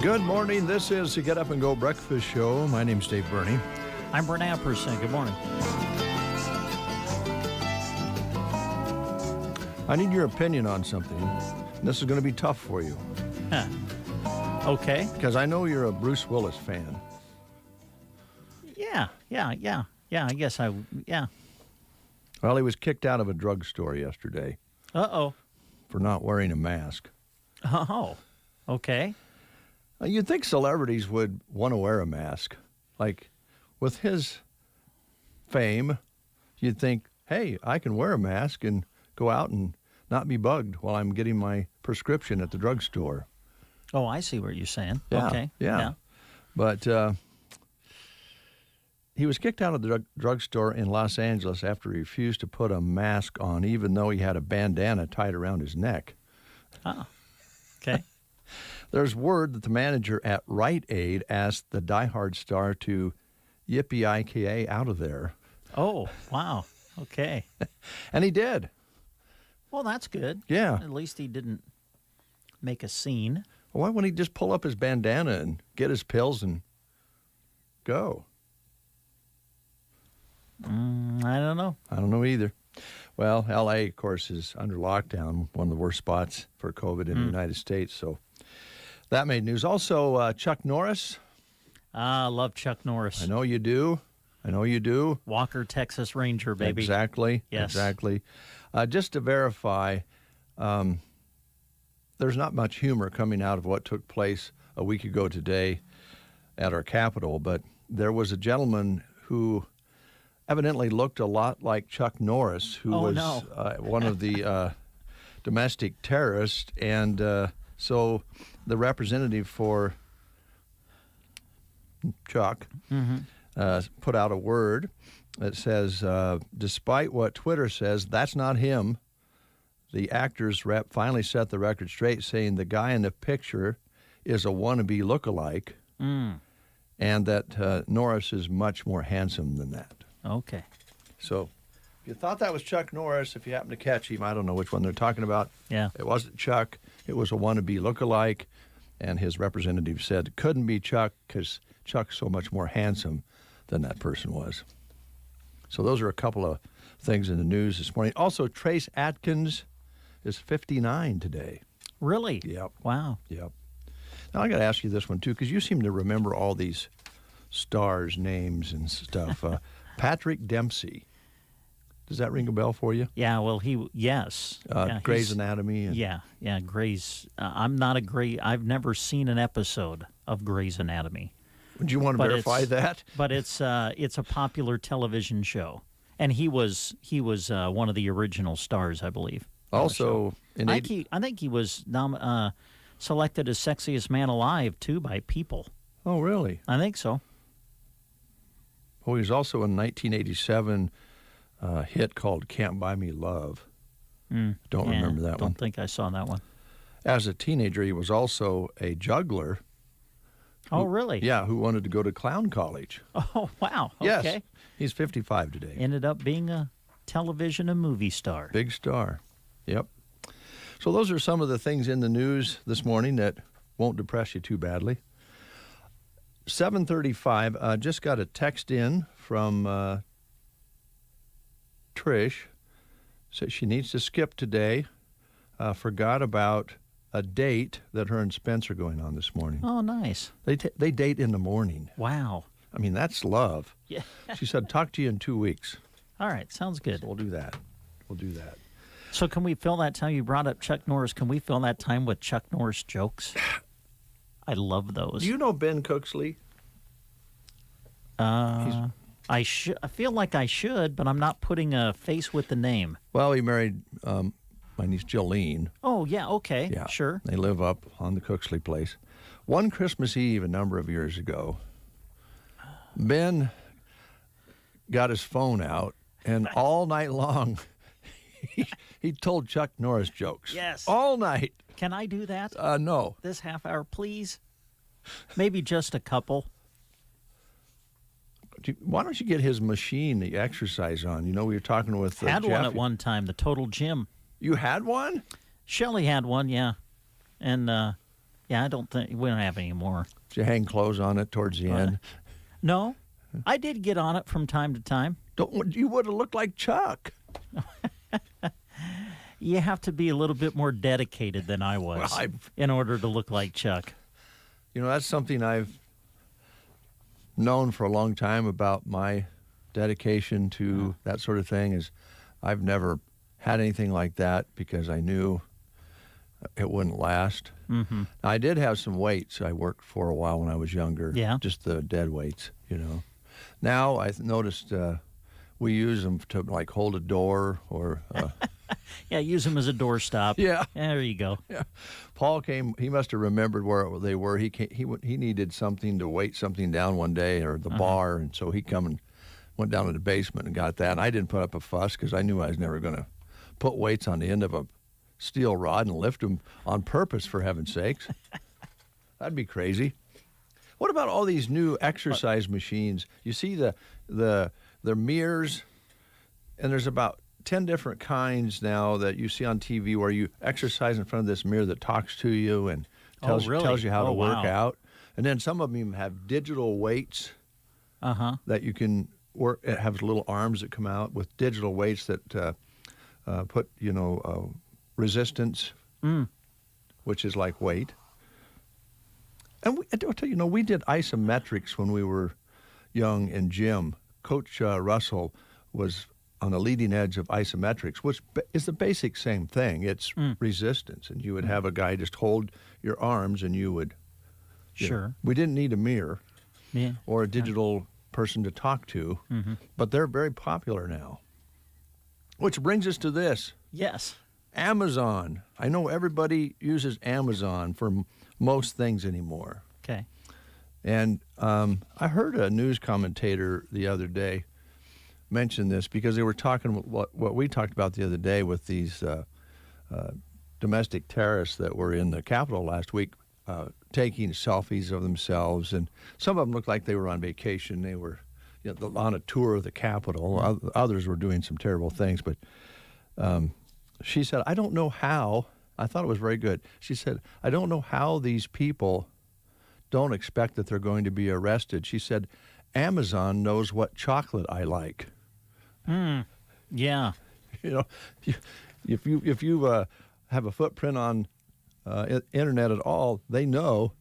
Good morning. This is the Get Up and Go Breakfast Show. My name's Dave Burney. I'm Brent Apperson. Good morning. I need your opinion on something. This is going to be tough for you. Huh. Okay. Because I know you're a Bruce Willis fan. Yeah, I guess yeah. Well, he was kicked out of a drugstore yesterday. Uh-oh. For not wearing a mask. Oh, okay. You'd think celebrities would want to wear a mask. Like, with his fame, you'd think, hey, I can wear a mask and go out and not be bugged while I'm getting my prescription at the drugstore. Oh, I see what you're saying. Yeah, okay. Yeah. But he was kicked out of the drugstore in Los Angeles after he refused to put a mask on, even though he had a bandana tied around his neck. Oh, okay. There's word that the manager at Rite Aid asked the Die Hard star to yippee-ki-yay out of there. Oh, wow. Okay. And he did. Well, that's good. Yeah. At least he didn't make a scene. Why wouldn't he just pull up his bandana and get his pills and go? I don't know. I don't know either. Well, L.A., of course, is under lockdown, one of the worst spots for COVID in the United States, so that made news. Also, Chuck Norris. I love Chuck Norris. I know you do. Walker, Texas Ranger, baby. Exactly. Yes. Exactly. Just to verify, there's not much humor coming out of what took place a week ago today at our Capitol, but there was a gentleman who evidently looked a lot like Chuck Norris, who was one of the domestic terrorists, and so the representative for Chuck put out a word that says, despite what Twitter says, that's not him. The actor's rep finally set the record straight, saying the guy in the picture is a wannabe lookalike, and that Norris is much more handsome than that. Okay. So if you thought that was Chuck Norris, if you happen to catch him, I don't know which one they're talking about. Yeah. It wasn't Chuck. It was a wannabe lookalike, and his representative said it couldn't be Chuck because Chuck's so much more handsome than that person was. So those are a couple of things in the news this morning. Also, Trace Adkins is 59 today. Really? Yep. Wow. Yep. Now, I got to ask you this one, too, because you seem to remember all these stars' names and stuff. Patrick Dempsey. Does that ring a bell for you? Yeah, well, yes. Grey's Anatomy. And Yeah, Grey's. I've never seen an episode of Grey's Anatomy. Would you want to verify that? But it's a popular television show, and he was one of the original stars, I believe. Also, I think he was selected as sexiest man alive too by People. Oh, really? I think so. Oh, he was also in 1987 hit called "Can't Buy Me Love." Don't remember that one. Don't think I saw that one. As a teenager, he was also a juggler. Oh, really? Yeah, who wanted to go to clown college. Oh, wow. Yes. Okay. He's 55 today. Ended up being a television and movie star. Big star. Yep. So those are some of the things in the news this morning that won't depress you too badly. 7:35, just got a text in from Trish. Says she needs to skip today. Forgot about a date that her and Spence are going on this morning. Oh, nice. They date in the morning. Wow. I mean, that's love. Yeah. She said, talk to you in 2 weeks. All right. Sounds good. So we'll do that. So can we fill that time? You brought up Chuck Norris. Can we fill that time with Chuck Norris jokes? I love those. Do you know Ben Cooksley? I feel like I should, but I'm not putting a face with the name. Well, he married my niece Jolene. Oh, yeah, okay, Yeah, sure. They live up on the Cooksley place. One Christmas Eve a number of years ago, Ben got his phone out, and all night long, he told Chuck Norris jokes. Yes. All night. Can I do that? No. This half hour, please? Maybe just a couple. Why don't you get his machine, the exercise on? You know, we were talking with Had Jeff. one at one time, the Total Gym. You had one? Shelley had one, yeah. And, yeah, I don't think, we don't have any more. Did you hang clothes on it towards the end? No. I did get on it from time to time. You would have looked like Chuck. You have to be a little bit more dedicated than I was in order to look like Chuck. You know, that's something I've known for a long time about my dedication to that sort of thing is I've never had anything like that because I knew it wouldn't last. Mm-hmm. I did have some weights I worked for a while when I was younger. Yeah. Just the dead weights, you know. Now I noticed we use them to like hold a door or... Yeah, use them as a doorstop. Yeah. There you go. Yeah. Paul came, he must have remembered where they were. He needed something to weight something down one day or the bar, and so he went down to the basement and got that. And I didn't put up a fuss because I knew I was never going to put weights on the end of a steel rod and lift them on purpose, for heaven's sakes. That'd be crazy. What about all these new exercise machines? You see the mirrors, and there's about 10 different kinds now that you see on TV where you exercise in front of this mirror that talks to you and tells you how to work out. And then some of them even have digital weights that you can work. It has little arms that come out with digital weights that put, resistance, which is like weight. And I'll tell you, we did isometrics when we were young in gym. Coach Russell was on the leading edge of isometrics, which is the basic same thing. It's resistance. And you would have a guy just hold your arms and you would... Sure. We didn't need a mirror or a digital person to talk to, but they're very popular now. Which brings us to this. Yes. Amazon. I know everybody uses Amazon for most things anymore. Okay. And I heard a news commentator the other day mention this because they were talking what we talked about the other day with these domestic terrorists that were in the Capitol last week taking selfies of themselves. And some of them looked like they were on vacation. They were on a tour of the Capitol. Others were doing some terrible things. But she said, I don't know how. I thought it was very good. She said, I don't know how these people don't expect that they're going to be arrested. She said, Amazon knows what chocolate I like. Yeah. If you have a footprint on internet at all, they know,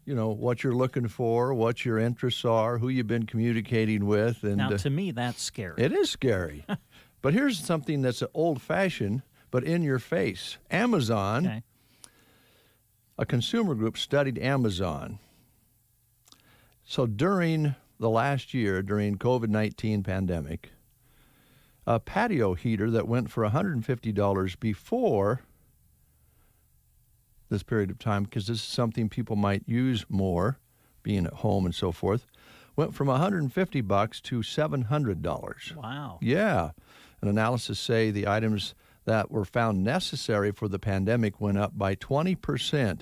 what you're looking for, what your interests are, who you've been communicating with. And now, to me, that's scary. It is scary. But here's something that's old-fashioned, but in your face. Amazon, Okay. a consumer group studied Amazon. So during the last year, during COVID-19 pandemic, a patio heater that went for $150 before this period of time, because this is something people might use more, being at home and so forth, went from $150 to $700. Wow. Yeah. An analysis say the items that were found necessary for the pandemic went up by 20%,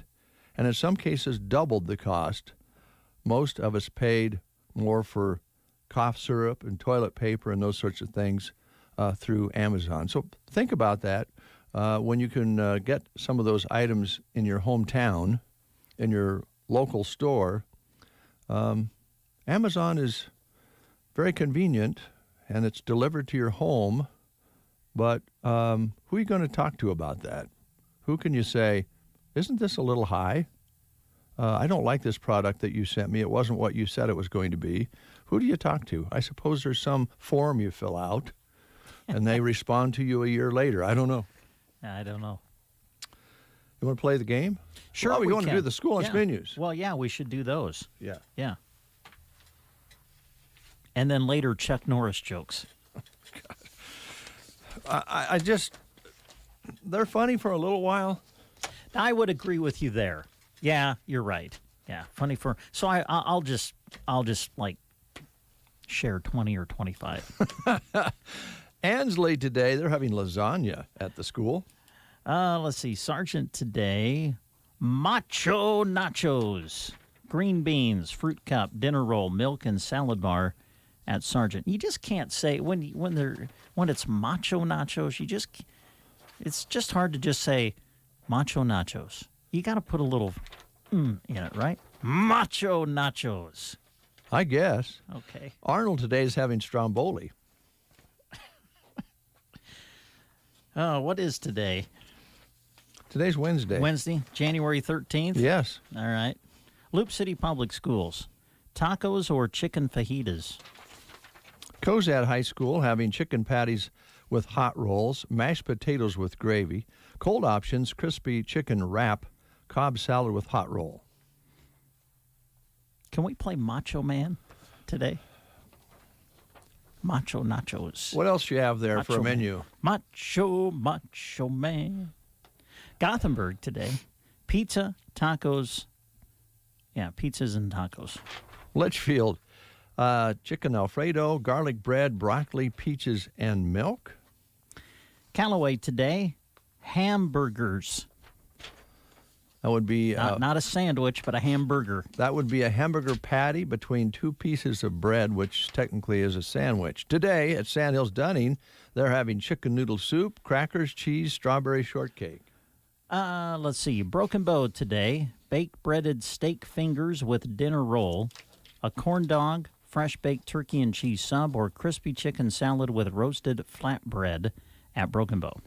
and in some cases doubled the cost. Most of us paid more for cough syrup and toilet paper and those sorts of things through Amazon. So think about that. When you can get some of those items in your hometown, in your local store, Amazon is very convenient, and it's delivered to your home. But who are you going to talk to about that? Who can you say, isn't this a little high? I don't like this product that you sent me. It wasn't what you said it was going to be. Who do you talk to? I suppose there's some form you fill out, and they respond to you a year later. I don't know. I don't know. You want to play the game? Sure, well, we want can. to do the school lunch Yeah. menus. Well, yeah, we should do those. Yeah. Yeah. And then later, Chuck Norris jokes. I just, they're funny for a little while. I would agree with you there. Yeah, you're right. Yeah, funny for. So I'll just like share 20 or 25. Ansley today, they're having lasagna at the school. Let's see. Sergeant today, macho nachos, green beans, fruit cup, dinner roll, milk, and salad bar at Sergeant. You just can't say when it's macho nachos. It's just hard to just say macho nachos. You got to put a little in it, right? Macho nachos. I guess. Okay. Arnold today is having stromboli. Oh, what is today? Today's Wednesday. Wednesday, January 13th? Yes. All right. Loop City Public Schools. Tacos or chicken fajitas? Cozad High School having chicken patties with hot rolls, mashed potatoes with gravy, cold options, crispy chicken wrap, Cobb salad with hot roll. Can we play Macho Man today? Macho nachos. What else you have there Macho for a Man. menu? Macho Man. Gothenburg today. Pizza, tacos. Yeah, pizzas and tacos. Litchfield, chicken Alfredo, garlic bread, broccoli, peaches, and milk. Callaway today. Hamburgers. That would be Not a sandwich, but a hamburger. that would be a hamburger patty between two pieces of bread, which technically is a sandwich. Today at Sandhills Dunning, they're having chicken noodle soup, crackers, cheese, strawberry shortcake. Let's see. Broken Bow today. Baked breaded steak fingers with dinner roll, a corn dog, fresh baked turkey and cheese sub, or crispy chicken salad with roasted flatbread at Broken Bow.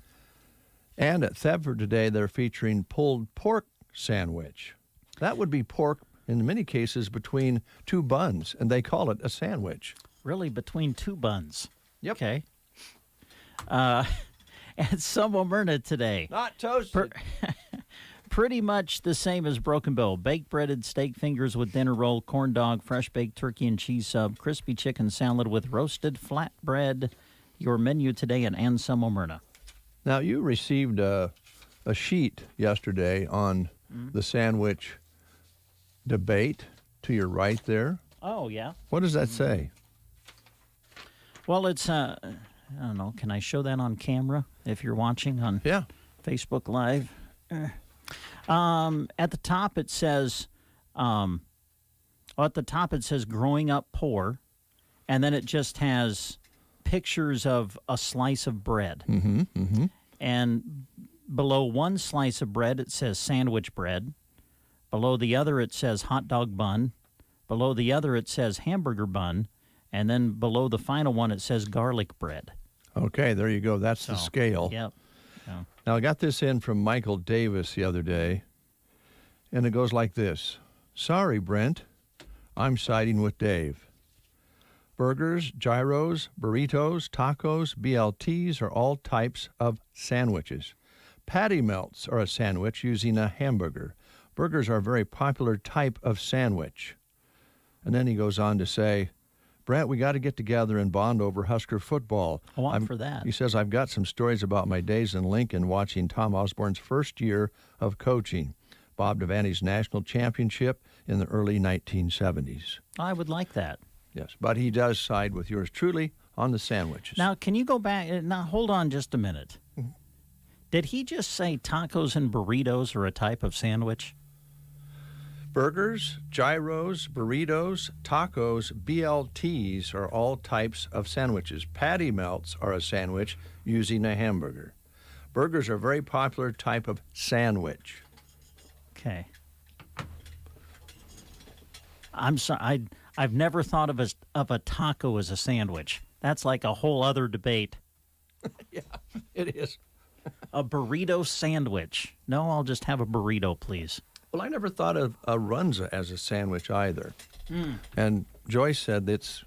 And at Thedford today, they're featuring pulled pork sandwich. That would be pork, in many cases, between two buns, and they call it a sandwich. Really, between two buns. Yep. Okay. At Summer Myrna today. Not toasted. Pretty much the same as Broken Bow. Baked breaded steak fingers with dinner roll, corn dog, fresh baked turkey and cheese sub, crispy chicken salad with roasted flatbread. Your menu today at Anselmo Myrna. Now, you received a sheet yesterday on the sandwich debate to your right there. Oh, yeah. What does that say? Well, it's, I don't know, can I show that on camera if you're watching on Yeah. Facebook Live? At the top it says, growing up poor, and then it just has pictures of a slice of bread. Mm-hmm, mm-hmm. And below one slice of bread, it says sandwich bread. Below the other, it says hot dog bun. Below the other, it says hamburger bun. And then below the final one, it says garlic bread. Okay, there you go. That's the scale. Yep. Yeah. Now, I got this in from Michael Davis the other day, and it goes like this. Sorry, Brent. I'm siding with Dave. Burgers, gyros, burritos, tacos, BLTs are all types of sandwiches. Patty melts are a sandwich using a hamburger. Burgers are a very popular type of sandwich. And then he goes on to say, Brent, we got to get together and bond over Husker football. Oh, I'm for that. He says, I've got some stories about my days in Lincoln watching Tom Osborne's first year of coaching, Bob Devaney's national championship in the early 1970s. I would like that. Yes, but he does side with yours truly on the sandwiches. Now, can you go back? Now, hold on just a minute. Did he just say tacos and burritos are a type of sandwich? Burgers, gyros, burritos, tacos, BLTs are all types of sandwiches. Patty melts are a sandwich using a hamburger. Burgers are a very popular type of sandwich. Okay. I'm sorry. I've never thought of a taco as a sandwich. That's like a whole other debate. Yeah, it is. A burrito sandwich. No, I'll just have a burrito, please. Well, I never thought of a runza as a sandwich either. And Joyce said it's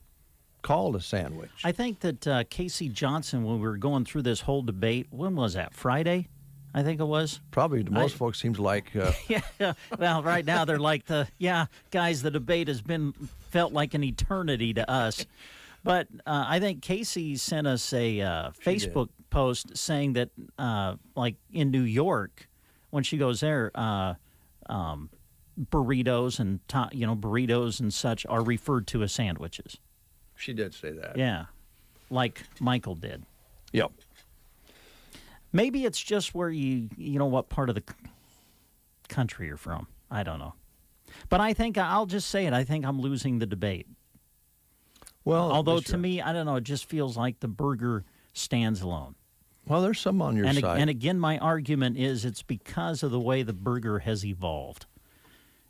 called a sandwich. I think that Casey Johnson, when we were going through this whole debate, when was that, Friday? I think it was. Probably to most folks seems like... Yeah. Well, right now they're like guys, the debate has felt like an eternity to us. But I think Casey sent us a Facebook post saying that, like in New York, when she goes there, burritos and such are referred to as sandwiches. She did say that. Yeah, like Michael did. Yep. Maybe it's just where you know what part of the country you're from. I don't know. But I think I'll just say it. I think I'm losing the debate. Well, although to me, I don't know, it just feels like the burger stands alone. Well, there's some on your side. And again, my argument is it's because of the way the burger has evolved.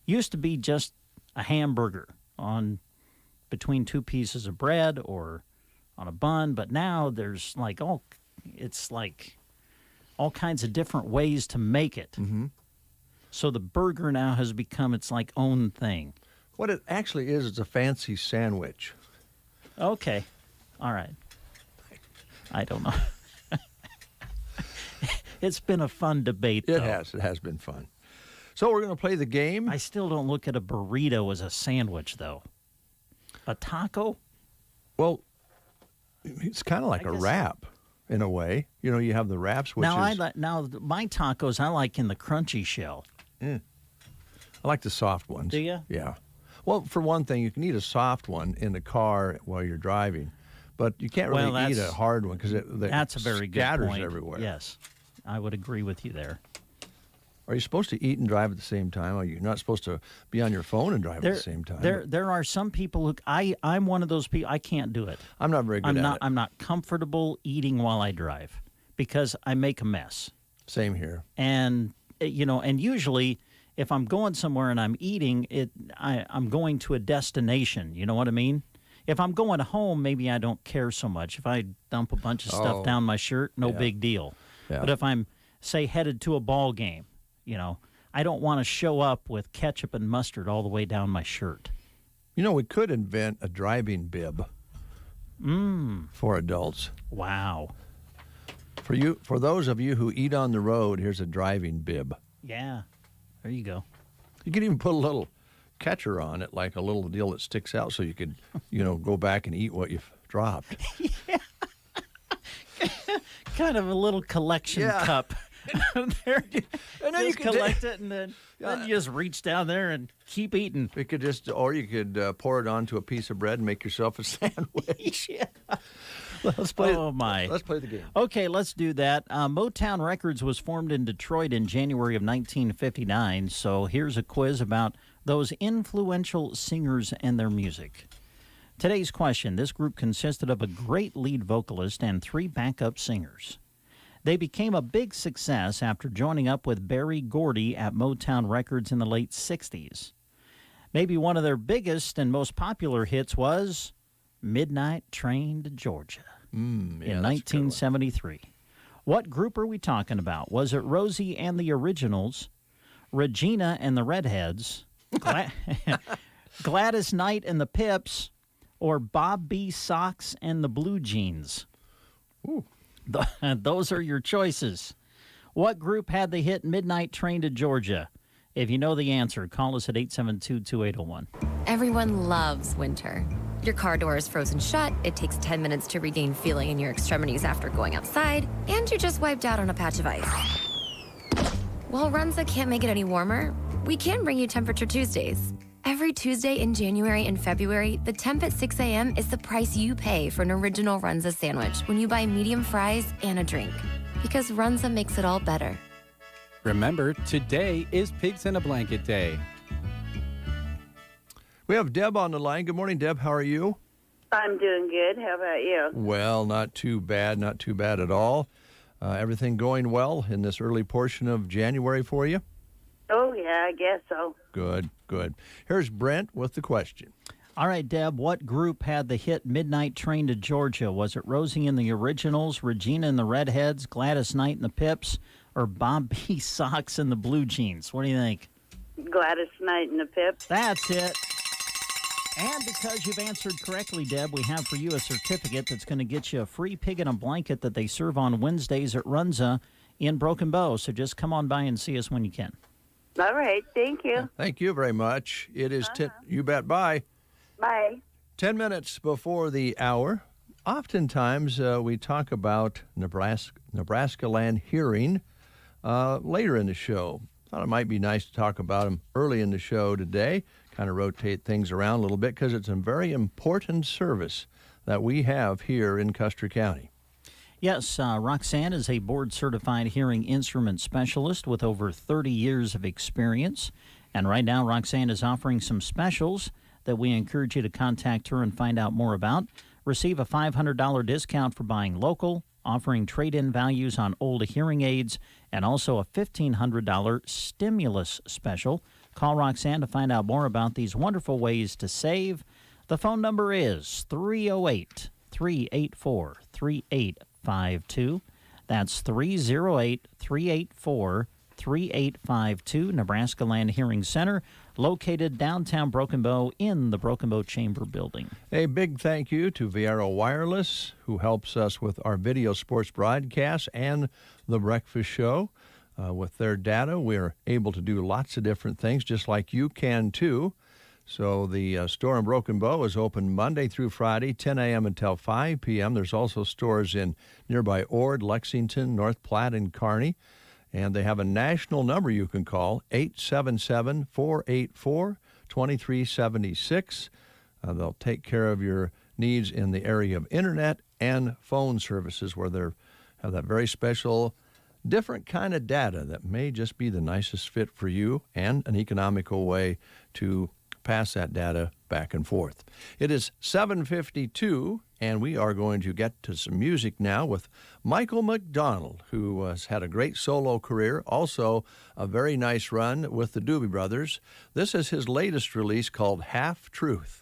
Used to be just a hamburger on between two pieces of bread or on a bun, but now there's it's like all kinds of different ways to make it. Mm-hmm. So the burger now has become its like own thing. What it actually is, it's a fancy sandwich. Okay. All right. I don't know. It's been a fun debate, though. It has. It has been fun. So we're going to play the game. I still don't look at a burrito as a sandwich, though. A taco? Well, it's kind of like a wrap in a way. You know, you have the wraps, which now my tacos I like in the crunchy shell. I like the soft ones. Do you? Yeah. Well, for one thing, you can eat a soft one in the car while you're driving, but you can't really eat a hard one because that's a very good point. Scatters everywhere. Yes, I would agree with you there. Are you supposed to eat and drive at the same time? Are you not supposed to be on your phone and drive at the same time? There are some people who I'm one of those people. I can't do it. I'm not very good at it. I'm not comfortable eating while I drive because I make a mess. Same here. And and usually if I'm going somewhere and I'm eating, I'm going to a destination. You know what I mean? If I'm going home, maybe I don't care so much. If I dump a bunch of stuff down my shirt, no big deal. Yeah. But if I'm, say, headed to a ball game, I don't want to show up with ketchup and mustard all the way down my shirt. We could invent a driving bib for adults. Wow. For those of you who eat on the road, here's a driving bib. Yeah. There you go. You can even put a little catcher on it, like a little deal that sticks out so you could, go back and eat what you've dropped. Yeah. Kind of a little collection cup. There. And then you can collect it, and then you just reach down there and keep eating. You could pour it onto a piece of bread and make yourself a sandwich. Yeah. Let's play. Oh my! Let's play the game. Okay, let's do that. Motown Records was formed in Detroit in January of 1959. So here's a quiz about those influential singers and their music. Today's question: this group consisted of a great lead vocalist and 3 backup singers. They became a big success after joining up with Berry Gordy at Motown Records in the late 60s. Maybe one of their biggest and most popular hits was Midnight Train to Georgia in 1973. What group are we talking about? Was it Rosie and the Originals, Regina and the Redheads, Gladys Knight and the Pips, or Bob B. Sox and the Blue Jeans? Ooh. Those are your choices. What group had the hit Midnight Train to Georgia? If you know the answer, call us at 872-2801. Everyone loves winter. Your car door is frozen shut, it takes 10 minutes to regain feeling in your extremities after going outside, and you're just wiped out on a patch of ice. While Runza can't make it any warmer, we can bring you Temperature Tuesdays. Every Tuesday in January and February, the temp at 6 a.m. is the price you pay for an original Runza sandwich when you buy medium fries and a drink. Because Runza makes it all better. Remember, today is Pigs in a Blanket Day. We have Deb on the line. Good morning, Deb. How are you? I'm doing good. How about you? Well, not too bad. Not too bad at all. Everything going well in this early portion of January for you? Oh, yeah, I guess so. Good, good. Here's Brent with the question. All right, Deb, what group had the hit Midnight Train to Georgia? Was it Rosie and the Originals, Regina and the Redheads, Gladys Knight and the Pips, or Bob B. Sox and the Blue Jeans? What do you think? Gladys Knight and the Pips. That's it. And because you've answered correctly, Deb, we have for you a certificate that's going to get you a free pig in a blanket that they serve on Wednesdays at Runza in Broken Bow. So just come on by and see us when you can. All right. Thank you. Thank you very much. It is, you bet, bye. Bye. 10 minutes before the hour. Oftentimes we talk about Nebraska land hearing later in the show. Thought it might be nice to talk about them early in the show today, kind of rotate things around a little bit because it's a very important service that we have here in Custer County. Yes, Roxanne is a board-certified hearing instrument specialist with over 30 years of experience. And right now, Roxanne is offering some specials that we encourage you to contact her and find out more about. Receive a $500 discount for buying local, offering trade-in values on old hearing aids, and also a $1,500 stimulus special. Call Roxanne to find out more about these wonderful ways to save. The phone number is 308-384-3852. That's 308-384-3852. Nebraska Land Hearing Center, located downtown Broken Bow in the Broken Bow Chamber Building. A big thank you to Viero Wireless, who helps us with our video sports broadcasts and the breakfast show. With their data, we're able to do lots of different things, just like you can too. So the store in Broken Bow is open Monday through Friday, 10 a.m. until 5 p.m. There's also stores in nearby Ord, Lexington, North Platte, and Kearney. And they have a national number you can call, 877-484-2376. They'll take care of your needs in the area of internet and phone services, where they have that very special, different kind of data that may just be the nicest fit for you and an economical way to pass that data back and forth. It is 7:52, and we are going to get to some music now with Michael Mcdonald, who has had a great solo career, also a very nice run with the Doobie Brothers. This is his latest release called Half Truth.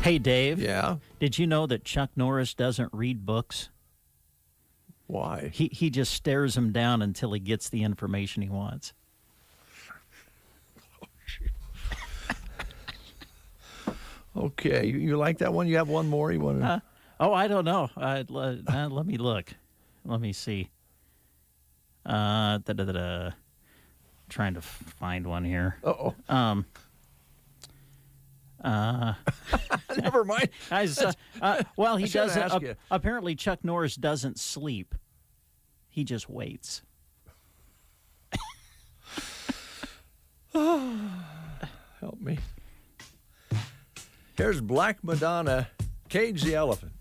Hey, Dave. Yeah? Did you know that Chuck Norris doesn't read books? Why? He just stares them down until he gets the information he wants. Okay, you like that one? You have one more you want to... I don't know. Let me look. Let me see. Trying to find one here. Uh-oh. Never mind. Well, he should've doesn't. asked you. Apparently, Chuck Norris doesn't sleep. He just waits. Help me. Here's Black Madonna, Cage the Elephant.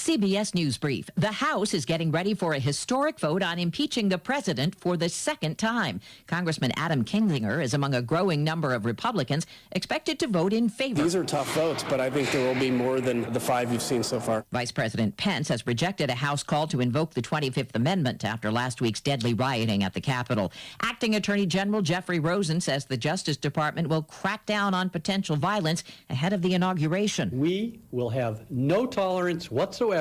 CBS News Brief. The House is getting ready for a historic vote on impeaching the president for the second time. Congressman Adam Kinzinger is among a growing number of Republicans expected to vote in favor. These are tough votes, but I think there will be more than the 5 you've seen so far. Vice President Pence has rejected a House call to invoke the 25th Amendment after last week's deadly rioting at the Capitol. Acting Attorney General Jeffrey Rosen says the Justice Department will crack down on potential violence ahead of the inauguration. We will have no tolerance whatsoever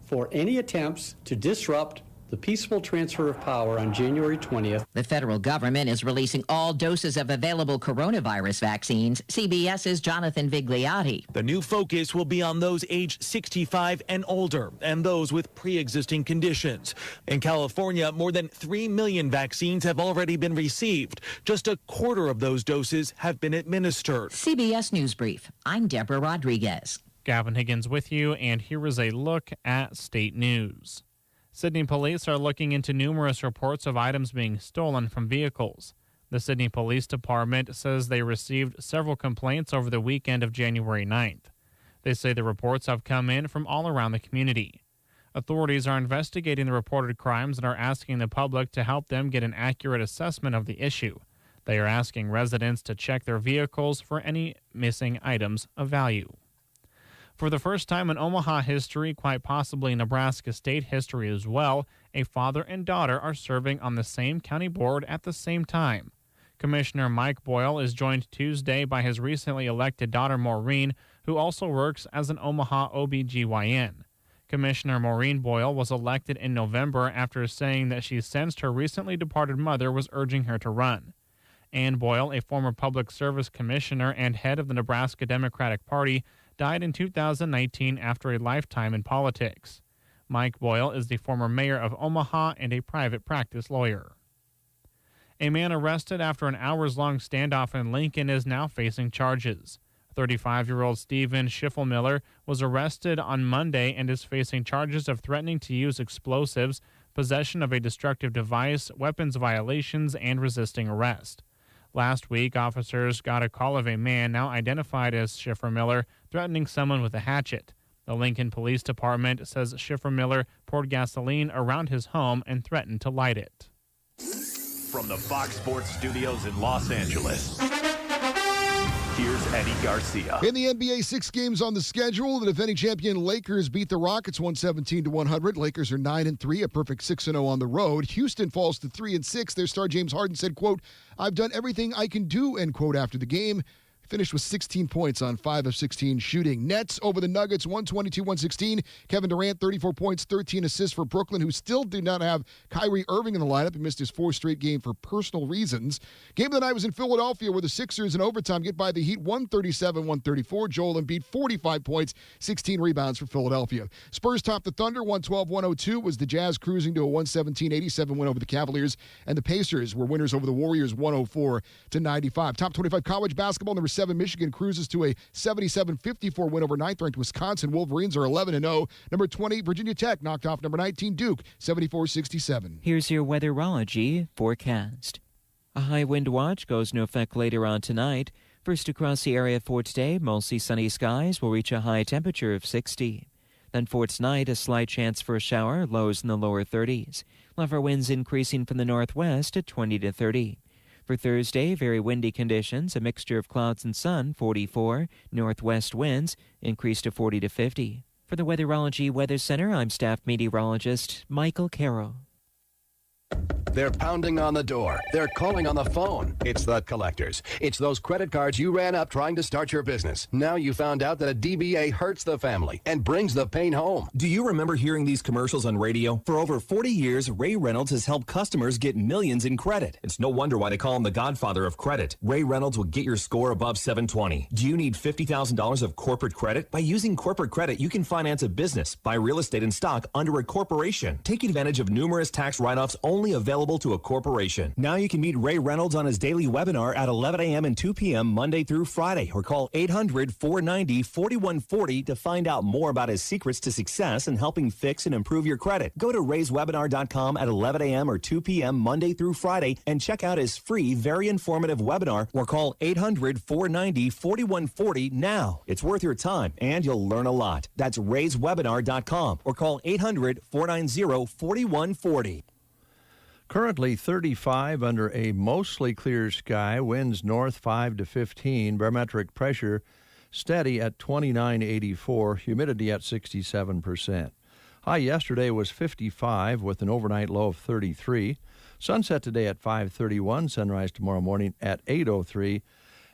for any attempts to disrupt the peaceful transfer of power on January 20th. The federal government is releasing all doses of available coronavirus vaccines. CBS's Jonathan Vigliotti. The new focus will be on those aged 65 and older and those with pre-existing conditions. In California, more than 3 million vaccines have already been received. Just a quarter of those doses have been administered. CBS News Brief. I'm Deborah Rodriguez. Gavin Higgins with you, and here is a look at state news. Sydney police are looking into numerous reports of items being stolen from vehicles. The Sydney Police Department says they received several complaints over the weekend of January 9th. They say the reports have come in from all around the community. Authorities are investigating the reported crimes and are asking the public to help them get an accurate assessment of the issue. They are asking residents to check their vehicles for any missing items of value. For the first time in Omaha history, quite possibly Nebraska state history as well, a father and daughter are serving on the same county board at the same time. Commissioner Mike Boyle is joined Tuesday by his recently elected daughter Maureen, who also works as an Omaha OBGYN. Commissioner Maureen Boyle was elected in November after saying that she sensed her recently departed mother was urging her to run. Ann Boyle, a former public service commissioner and head of the Nebraska Democratic Party, died in 2019 after a lifetime in politics. Mike Boyle is the former mayor of Omaha and a private practice lawyer. A man arrested after an hours-long standoff in Lincoln is now facing charges. 35-year-old Stephen Schiffelmiller was arrested on Monday and is facing charges of threatening to use explosives, possession of a destructive device, weapons violations, and resisting arrest. Last week, officers got a call of a man now identified as Schiffelmiller threatening someone with a hatchet. The Lincoln Police Department says Schiffelmiller poured gasoline around his home and threatened to light it. From the Fox Sports Studios in Los Angeles, here's Eddie Garcia. In the NBA, 6 games on the schedule. The defending champion Lakers beat the Rockets 117-100. Lakers are 9-3, a perfect 6-0 on the road. Houston falls to 3-6. Their star James Harden said, quote, "I've done everything I can do," end quote, after the game. Finished with 16 points on 5 of 16 shooting. Nets over the Nuggets, 122-116. Kevin Durant, 34 points, 13 assists for Brooklyn, who still did not have Kyrie Irving in the lineup. He missed his 4th straight game for personal reasons. Game of the night was in Philadelphia, where the Sixers in overtime get by the Heat 137-134. Joel Embiid, 45 points, 16 rebounds for Philadelphia. Spurs topped the Thunder, 112-102. Was the Jazz cruising to a 117-87 win over the Cavaliers. And the Pacers were winners over the Warriors, 104-95. Top 25 college basketball, number 7 Michigan cruises to a 77-54 win over 9th-ranked Wisconsin. Wolverines are 11-0. Number 20 Virginia Tech knocked off number 19 Duke 74-67. Here's your weatherology forecast. A high wind watch goes into effect later on tonight. First across the area for today, mostly sunny skies will reach a high temperature of 60. Then for tonight, a slight chance for a shower, lows in the lower 30s. Lower winds increasing from the northwest at 20 to 30. For Thursday, very windy conditions, a mixture of clouds and sun, 44. Northwest winds increase to 40 to 50. For the Weatherology Weather Center, I'm staff meteorologist Michael Carroll. They're pounding on the door. They're calling on the phone. It's the collectors. It's those credit cards you ran up trying to start your business. Now you found out that a DBA hurts the family and brings the pain home. Do you remember hearing these commercials on radio? For over 40 years, Ray Reynolds has helped customers get millions in credit. It's no wonder why they call him the godfather of credit. Ray Reynolds will get your score above 720. Do you need $50,000 of corporate credit? By using corporate credit, you can finance a business, buy real estate and stock under a corporation. Take advantage of numerous tax write-offs only available to a corporation. Now you can meet Ray Reynolds on his daily webinar at 11 a.m. and 2 p.m. Monday through Friday, or call 800-490-4140 to find out more about his secrets to success in helping fix and improve your credit. Go to rayswebinar.com at 11 a.m. or 2 p.m. Monday through Friday and check out his free, very informative webinar, or call 800-490-4140 now. It's worth your time and you'll learn a lot. That's rayswebinar.com or call 800-490-4140. Currently 35 under a mostly clear sky, winds north 5 to 15, barometric pressure steady at 29.84, humidity at 67%. High yesterday was 55 with an overnight low of 33. Sunset today at 5:31, sunrise tomorrow morning at 8:03,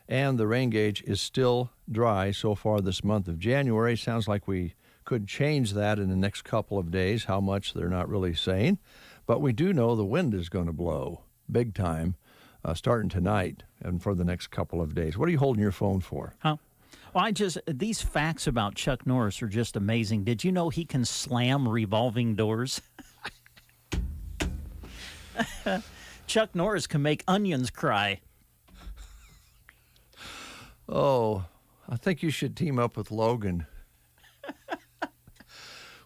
and the rain gauge is still dry so far this month of January. Sounds like we could change that in the next couple of days. How much, they're not really saying. But we do know the wind is going to blow big time starting tonight and for the next couple of days. What are you holding your phone for? Huh? Well, these facts about Chuck Norris are just amazing. Did you know he can slam revolving doors? Chuck Norris can make onions cry. Oh, I think you should team up with Logan.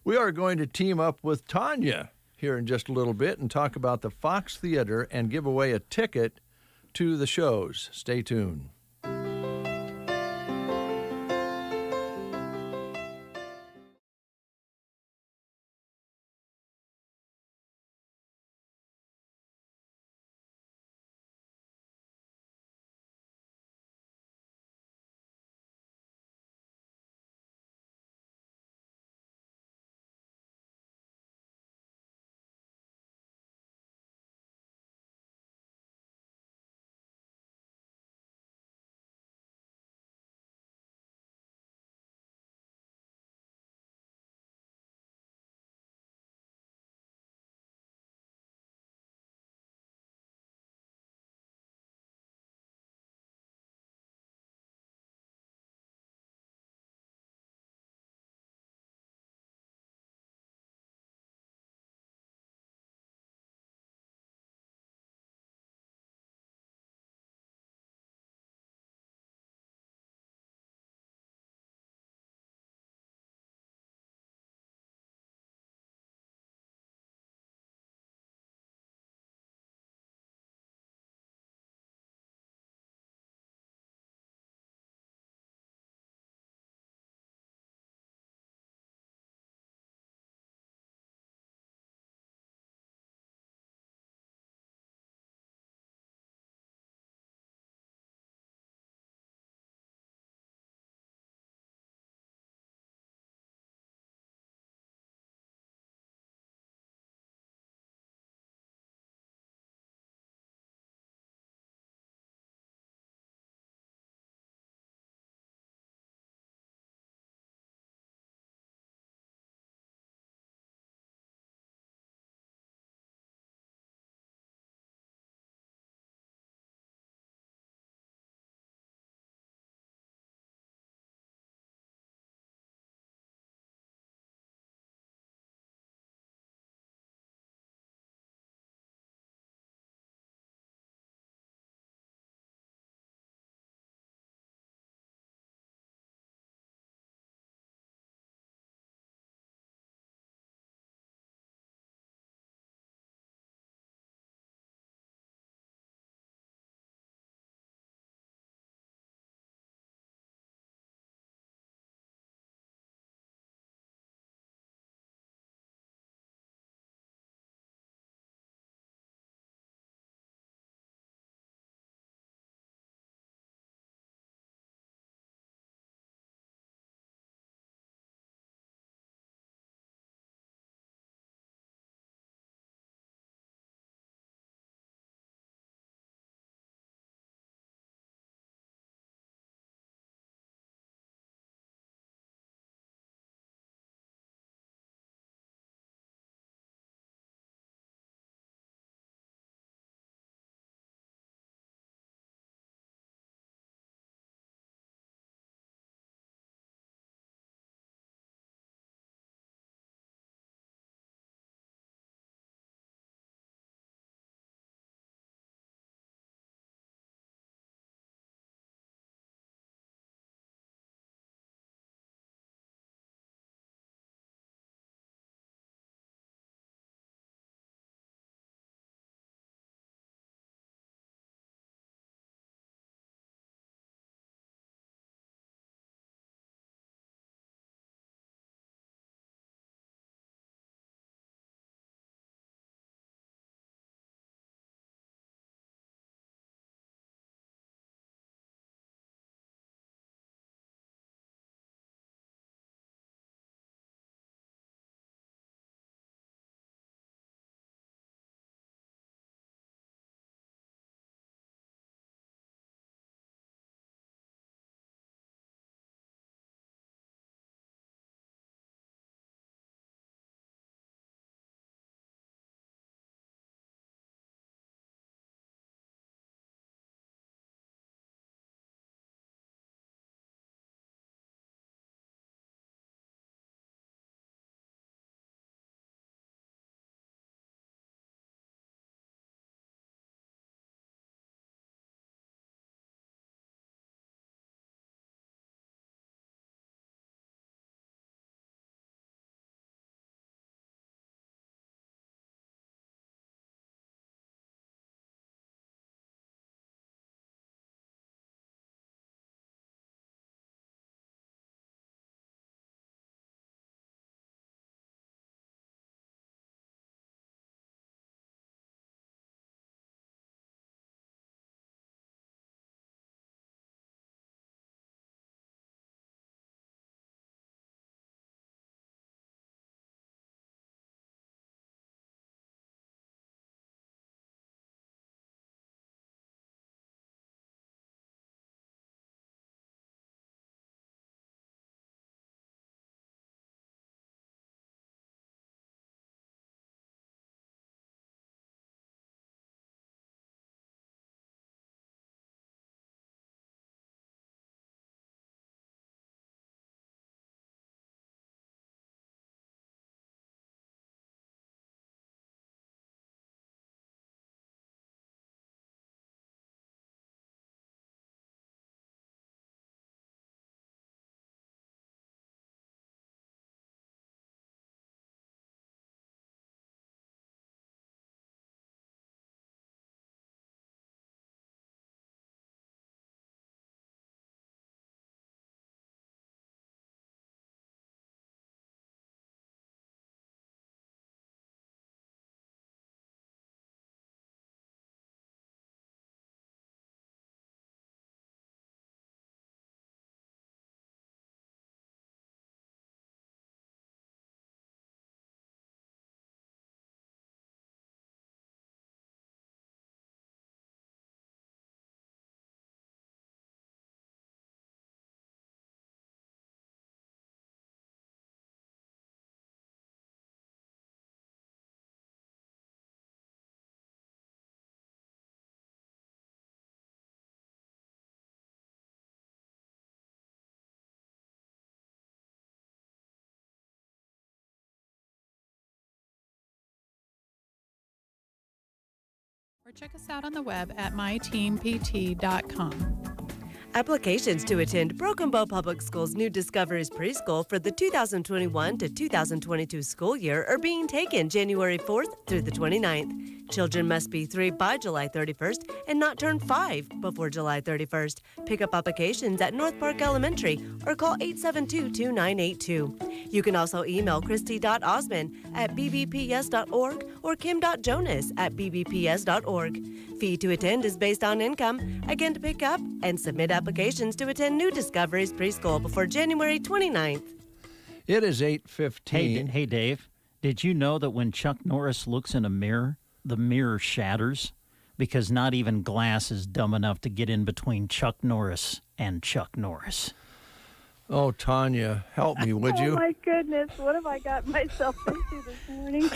We are going to team up with Tanya here in just a little bit and talk about the Fox Theater and give away a ticket to the shows. Stay tuned. Or check us out on the web at myteampt.com. Applications to attend Broken Bow Public Schools' new Discoveries Preschool for the 2021 to 2022 school year are being taken January 4th through the 29th. Children must be 3 by July 31st and not turn 5 before July 31st. Pick up applications at North Park Elementary or call 872-2982. You can also email christy.osman@bbps.org or kim.jonas@bbps.org. Fee to attend is based on income. Again, to pick up and submit applications to attend New Discoveries Preschool before January 29th. It is 8:15. Hey, Dave, did you know that when Chuck Norris looks in a mirror, the mirror shatters? Because not even glass is dumb enough to get in between Chuck Norris and Chuck Norris. Oh, Tanya, help me, would you? Oh, my goodness. What have I got myself into this morning?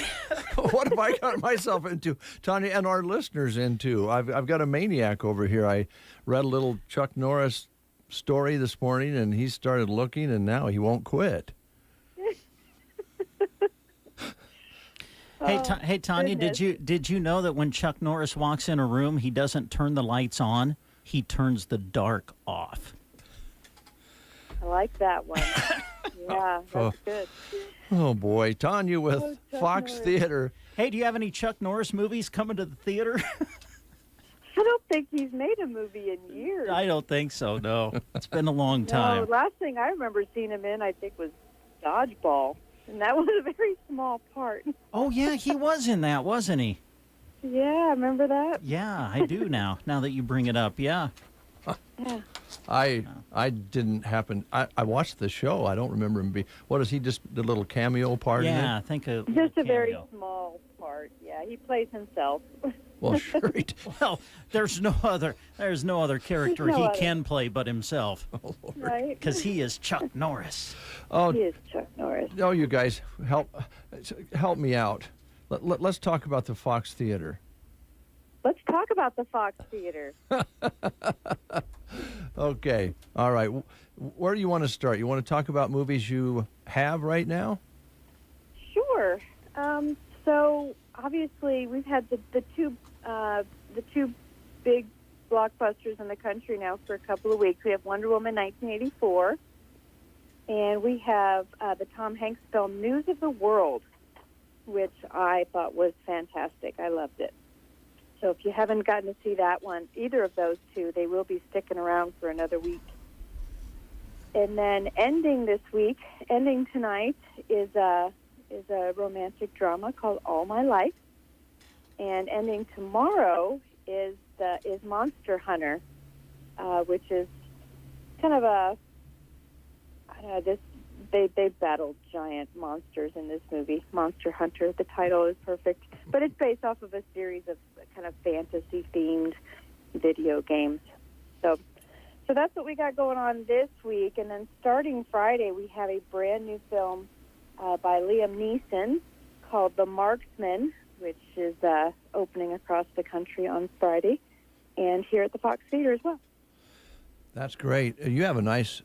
What have I got myself into, Tanya, and our listeners into? I've got a maniac over here. I read a little Chuck Norris story this morning, and he started looking, and now he won't quit. Hey, Tanya, did you know that when Chuck Norris walks in a room, he doesn't turn the lights on, he turns the dark off? I like that one. Yeah, that's good. Oh, boy. Tanya with Fox Norris. Theater. Hey, do you have any Chuck Norris movies coming to the theater? I don't think he's made a movie in years. I don't think so, no. It's been a long time. No, last thing I remember seeing him in, I think, was Dodgeball. And that was a very small part. Oh, yeah, he was in that, wasn't he? Yeah, remember that? Yeah, I do now that you bring it up, yeah. Yeah. I didn't happen. I watched the show. I don't remember him being. What is he? Just the little cameo part? Yeah, in it? I think Just a very small part. Yeah, he plays himself. Well, sure. Well, there's no other character There's no he other. can play but himself. Right? Because he is Chuck Norris. Oh, He is Chuck Norris. No, you guys, help me out. Let's talk about the Fox Theater. Let's talk about the Fox Theater. Okay. All right. Where do you want to start? You want to talk about movies you have right now? Sure. So obviously we've had the two big blockbusters in the country now for a couple of weeks. We have Wonder Woman 1984, and we have the Tom Hanks film News of the World, which I thought was fantastic. I loved it. So if you haven't gotten to see that one, either of those two, they will be sticking around for another week. And then ending tonight, is a romantic drama called All My Life. And ending tomorrow is Monster Hunter, which is kind of they battled giant monsters in this movie. Monster Hunter, the title is perfect. But it's based off of a series of kind of fantasy-themed video games. So that's what we got going on this week. And then starting Friday, we have a brand new film by Liam Neeson called The Marksman, which is opening across the country on Friday, and here at the Fox Theater as well. That's great. You have a nice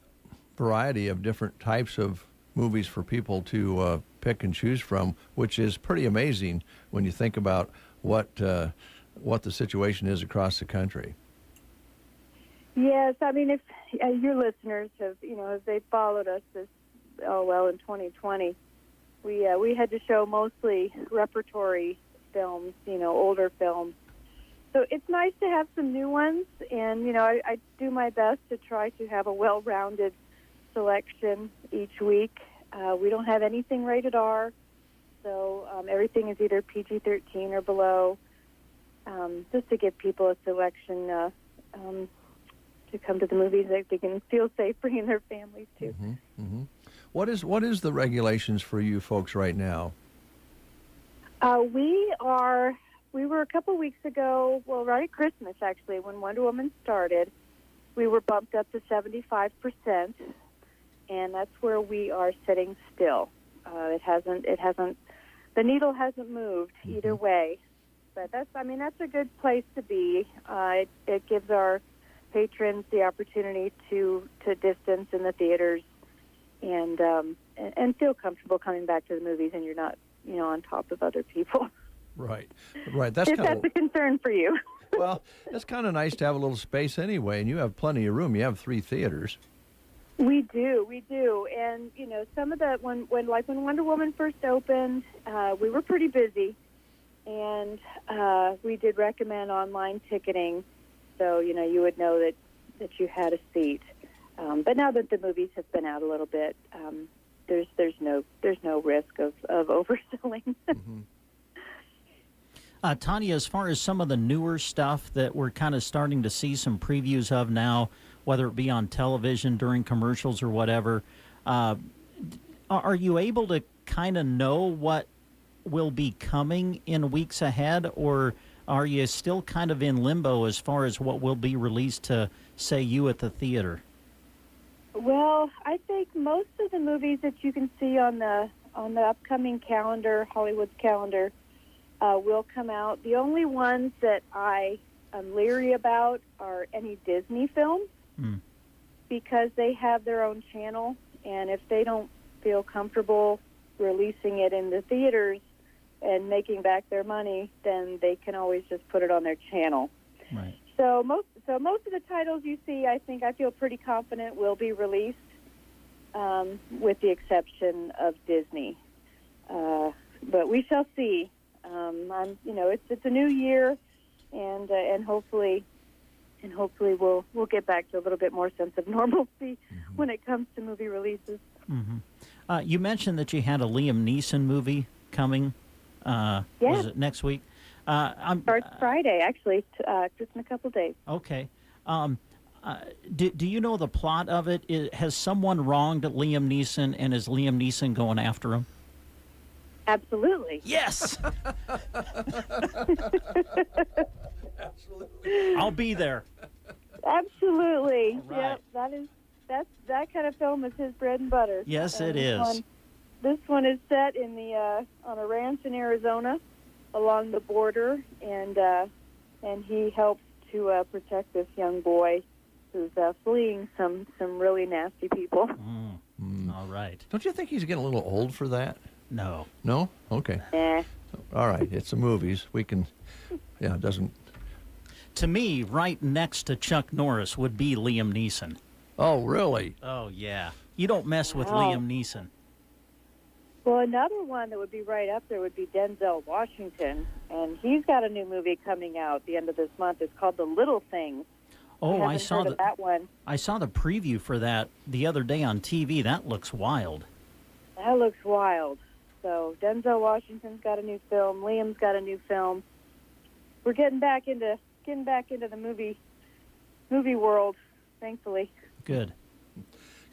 variety of different types of movies for people to pick and choose from, which is pretty amazing when you think about what the situation is across the country. Yes, I mean, if your listeners have, if they followed us in 2020, we had to show mostly repertory films, older films. So it's nice to have some new ones, and I do my best to try to have a well-rounded selection each week. We don't have anything rated R, so everything is either PG-13 or below, just to give people a selection to come to the movies that they can feel safe bringing their families to. Mm-hmm, mm-hmm. What is the regulations for you folks right now? We were a couple weeks ago, right at Christmas actually, when Wonder Woman started, we were bumped up to 75%, and that's where we are sitting still. The needle hasn't moved either way, but that's a good place to be. It gives our patrons the opportunity to distance in the theaters and feel comfortable coming back to the movies, and you're not on top of other people. Right. That's if kind that's a concern for you. Well, it's kind of nice to have a little space anyway, and you have plenty of room. You have 3 theaters. We do, and some of the when Wonder Woman first opened, we were pretty busy, and we did recommend online ticketing, so you would know that you had a seat. But now that the movies have been out a little bit, there's no risk of overselling. Mm-hmm. Tanya, as far as some of the newer stuff that we're kind of starting to see some previews of now, whether it be on television during commercials or whatever, are you able to kind of know what will be coming in weeks ahead, or are you still kind of in limbo as far as what will be released to, say, you at the theater? Well, I think most of the movies that you can see on the upcoming calendar, Hollywood's calendar, will come out. The only ones that I am leery about are any Disney films, because they have their own channel, and if they don't feel comfortable releasing it in the theaters and making back their money, then they can always just put it on their channel. Right. So most of the titles you see, I feel pretty confident will be released, with the exception of Disney. But we shall see. It's a new year, and hopefully we'll get back to a little bit more sense of normalcy when it comes to movie releases. Mm-hmm. You mentioned that you had a Liam Neeson movie coming. Was it next week? Starts Friday, actually, just in a couple days. Okay. Do you know the plot of it? Has someone wronged Liam Neeson, and is Liam Neeson going after him? Absolutely. Yes. Absolutely. I'll be there. Absolutely. Right. Yep. That kind of film is his bread and butter. Yes, it is. This one is set in on a ranch in Arizona, along the border, and he helps to protect this young boy who's fleeing some really nasty people. All right. Don't you think he's getting a little old for that? No. No? Okay. All right. It's the movies. We can, it doesn't. To me, right next to Chuck Norris would be Liam Neeson. Oh, really? Oh, yeah. You don't mess with Liam Neeson. Well, another one that would be right up there would be Denzel Washington, and he's got a new movie coming out at the end of this month. It's called The Little Things. Oh, I saw that one. I saw the preview for that the other day on TV. That looks wild. That looks wild. So Denzel Washington's got a new film. Liam's got a new film. We're getting back into the movie world, thankfully. Good.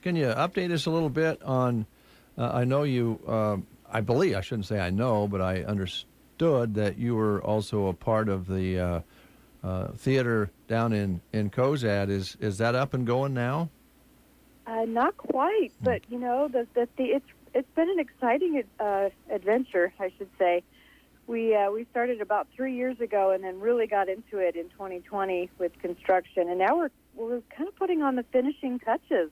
Can you update us a little bit on? I know you. I believe I shouldn't say I know, but I understood that you were also a part of the theater down in Cozad. Is that up and going now? Not quite, but it's been an exciting adventure, I should say. We started about 3 years ago, and then really got into it in 2020 with construction, and now we're kind of putting on the finishing touches.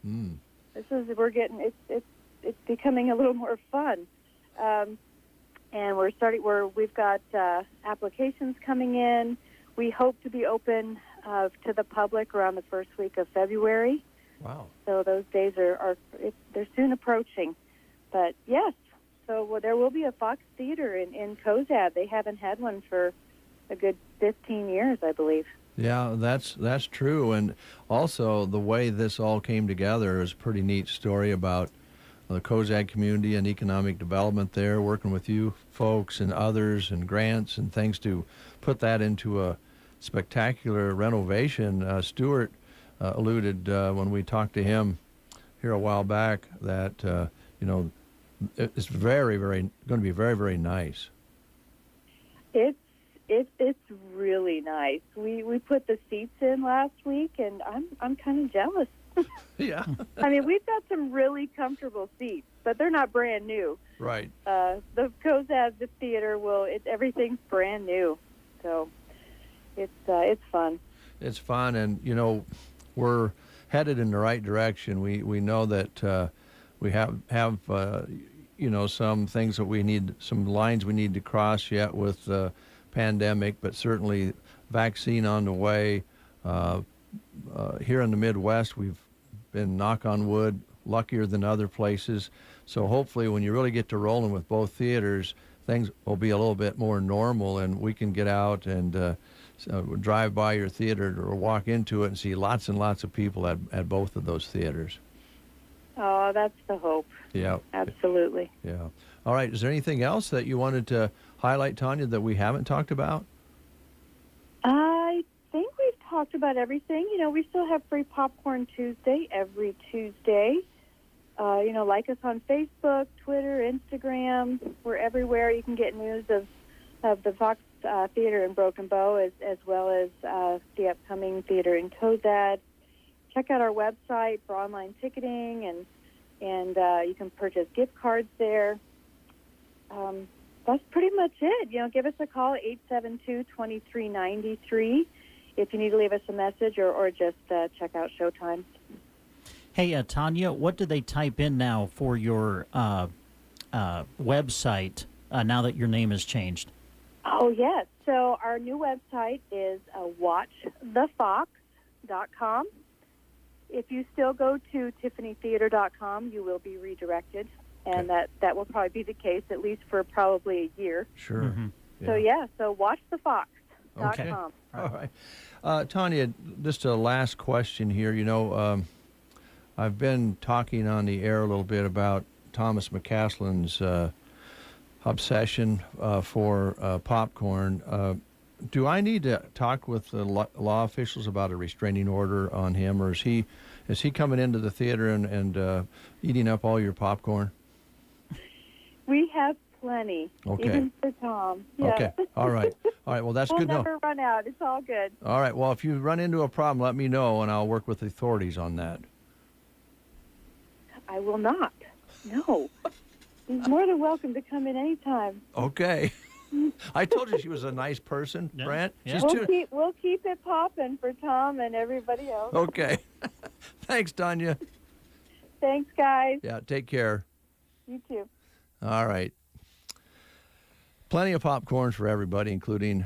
It's becoming a little more fun, and we've got applications coming in. We hope to be open to the public around the first week of February. Wow! So those days they're soon approaching. But yes, so there will be a Fox Theater in Cozad. They haven't had one for a good 15 years, I believe. Yeah, that's true. And also the way this all came together is a pretty neat story about the Cozad community and economic development there, working with you folks and others and grants and things to put that into a spectacular renovation. Stuart alluded when we talked to him here a while back that, it's very, very going to be very, very nice. It's really nice. We put the seats in last week, and I'm kind of jealous. Yeah. I mean, we've got some really comfortable seats, but they're not brand new. Right. The Cozad theater everything's brand new, so it's fun. It's fun, and we're headed in the right direction. We know that we have some things that we need, some lines we need to cross yet with the pandemic, but certainly vaccine on the way. Here in the Midwest, we've been, knock on wood, luckier than other places. So hopefully when you really get to rolling with both theaters, things will be a little bit more normal, and we can get out and drive by your theater or walk into it and see lots and lots of people at both of those theaters. Oh, that's the hope. Yeah. Absolutely. Yeah. All right. Is there anything else that you wanted to highlight, Tanya, that we haven't talked about? I think we've talked about everything. We still have free Popcorn Tuesday every Tuesday. Like us on Facebook, Twitter, Instagram. We're everywhere. You can get news of the Fox Theater in Broken Bow as well as the upcoming theater in Cozad. Check out our website for online ticketing, and you can purchase gift cards there. That's pretty much it. Give us a call, 872-2393, if you need to leave us a message or just check out showtimes. Hey, Tanya, what do they type in now for your website now that your name has changed? Oh, yes. So our new website is watchthefox.com. If you still go to tiffanytheater.com, you will be redirected, and that will probably be the case at least for probably a year. Sure. Mm-hmm. So watchthefox.com. Okay. All right. Tanya, just a last question here. I've been talking on the air a little bit about Thomas McCaslin's obsession for popcorn. Do I need to talk with the law officials about a restraining order on him, or is he coming into the theater and eating up all your popcorn? We have plenty, even for Tom. Yeah. Okay. All right. Well, that's good to know. We'll never run out. It's all good. All right. Well, if you run into a problem, let me know, and I'll work with the authorities on that. I will not. No. He's more than welcome to come in anytime. Okay. I told you she was a nice person, Brent. Yeah. We'll keep it popping for Tom and everybody else. Okay. Thanks, Tanya. Thanks, guys. Yeah, take care. You too. All right. Plenty of popcorn for everybody, including,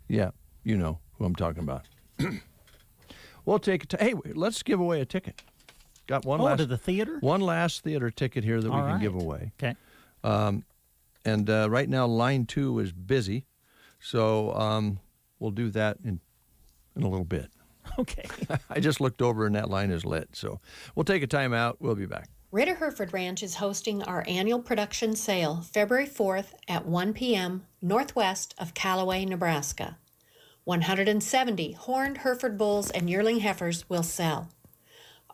you know who I'm talking about. We'll take it. Hey, let's give away a ticket. Got one last to the theater? One last theater ticket here that we can give away. Okay. And right now, line 2 is busy, so we'll do that in a little bit. Okay. I just looked over and that line is lit, so we'll take a time out. We'll be back. Ritter Hereford Ranch is hosting our annual production sale February 4th at 1 p.m. northwest of Callaway, Nebraska. 170 horned Hereford bulls and yearling heifers will sell.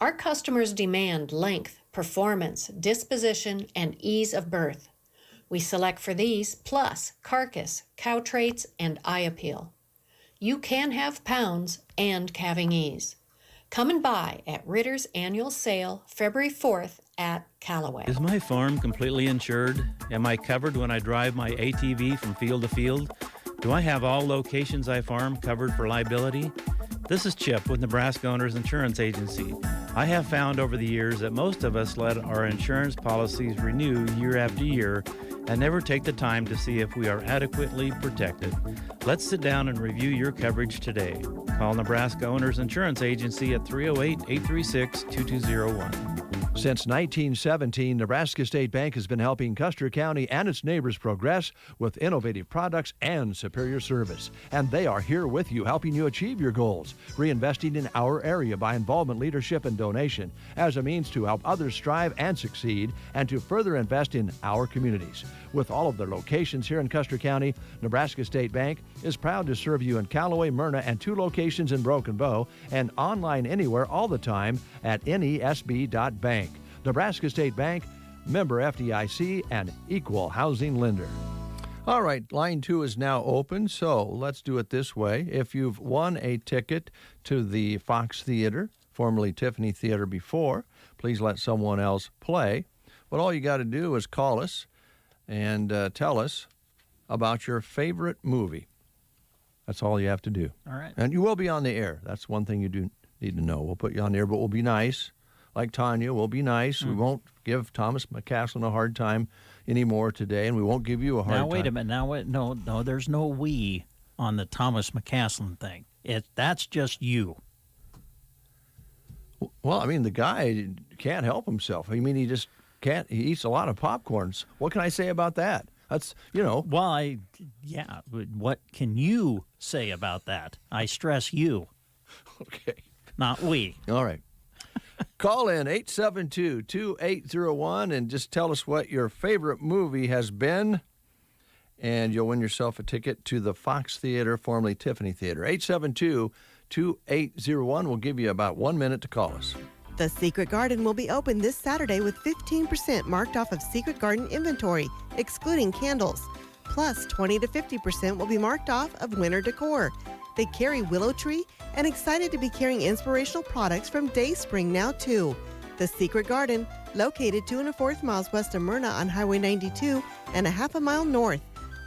Our customers demand length, performance, disposition, and ease of birth. We select for these, plus carcass, cow traits, and eye appeal. You can have pounds and calving ease. Come and buy at Ritter's annual sale February 4th at Callaway. Is my farm completely insured? Am I covered when I drive my ATV from field to field? Do I have all locations I farm covered for liability? This is Chip with Nebraska Owners Insurance Agency. I have found over the years that most of us let our insurance policies renew year after year and never take the time to see if we are adequately protected. Let's sit down and review your coverage today. Call Nebraska Owners Insurance Agency at 308-836-2201. Since 1917, Nebraska State Bank has been helping Custer County and its neighbors progress with innovative products and superior service. And they are here with you, helping you achieve your goals, reinvesting in our area by involvement, leadership, and donation as a means to help others strive and succeed and to further invest in our communities. With all of their locations here in Custer County, Nebraska State Bank is proud to serve you in Callaway, Myrna, and 2 locations in Broken Bow, and online anywhere all the time at nesb.bank. Nebraska State Bank, member FDIC, and equal housing lender. All right, line 2 is now open, so let's do it this way. If you've won a ticket to the Fox Theater, formerly Tiffany Theater before, please let someone else play. But all you got to do is call us and tell us about your favorite movie. That's all you have to do. All right. And you will be on the air. That's one thing you do need to know. We'll put you on the air, but we'll be nice. like Tanya. We'll be nice. We won't give Thomas McCaslin a hard time anymore today, and we won't give you a hard time. Now, wait a minute. No, there's no we on the Thomas McCaslin thing. That's just you. Well, I mean, the guy can't help himself. I mean, he just can't. He eats a lot of popcorns. What can I say about that? That's, Well, what can you say about that? I stress you. Okay. Not we. All right. Call in 872-2801 and just tell us what your favorite movie has been, and you'll win yourself a ticket to the Fox Theater, formerly Tiffany Theater. 872-2801. We'll give you about 1 minute to call us. The Secret Garden will be open this Saturday with 15% marked off of Secret Garden inventory, excluding candles. Plus, 20 to 50% will be marked off of winter decor. They carry Willow Tree and excited to be carrying inspirational products from Dayspring now, too. The Secret Garden, located 2 1/4 miles west of Myrna on Highway 92 and a half a mile north.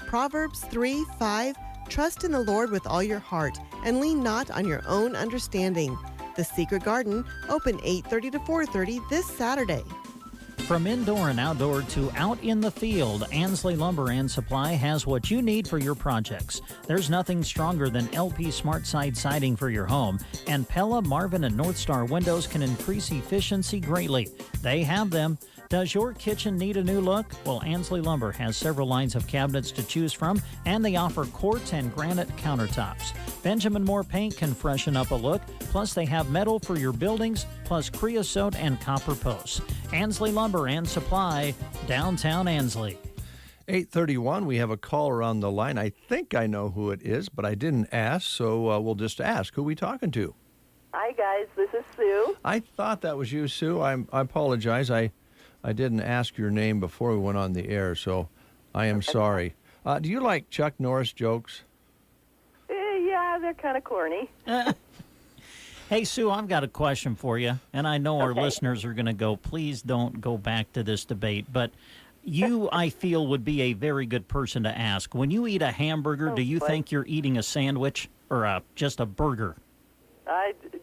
Proverbs 3:5, trust in the Lord with all your heart and lean not on your own understanding. The Secret Garden, open 8:30 to 4:30 this Saturday. From indoor and outdoor to out in the field, Ansley Lumber and Supply has what you need for your projects. There's nothing stronger than LP Smart Side siding for your home, and Pella, Marvin, and North Star windows can increase efficiency greatly. They have them. Does your kitchen need a new look? Well, Ansley Lumber has several lines of cabinets to choose from, and they offer quartz and granite countertops. Benjamin Moore Paint can freshen up a look, plus they have metal for your buildings, plus creosote and copper posts. Ansley Lumber and Supply, downtown Ansley. 8:31, we have a caller on the line. I think I know who it is, but I didn't ask, so we'll just ask. Who are we talking to? Hi, guys. This is Sue. I thought that was you, Sue. I apologize. I didn't ask your name before we went on the air, so I am sorry. Do you like Chuck Norris jokes? Yeah, they're kind of corny. Hey, Sue, I've got a question for you, and I know our listeners are going to go, please don't go back to this debate, but you, I feel, would be a very good person to ask. When you eat a hamburger, do you think you're eating a sandwich or just a burger?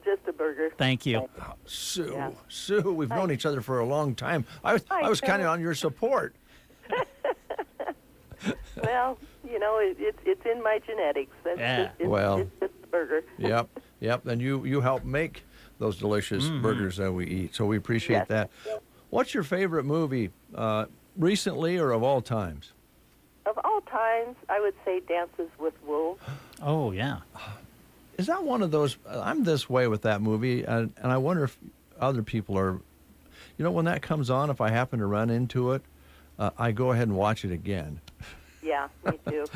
Just a burger. Thank you. Sue, Sue, we've known each other for a long time. I was kind of on your support. Well, it's in my genetics. It's just a burger. Yep. And you help make those delicious burgers that we eat, so we appreciate that. What's your favorite movie, recently or of all times? Of all times, I would say Dances with Wolves. Oh, yeah. Is that one of those? I'm this way with that movie, and I wonder if other people are. When that comes on, if I happen to run into it, I go ahead and watch it again. Yeah, me too.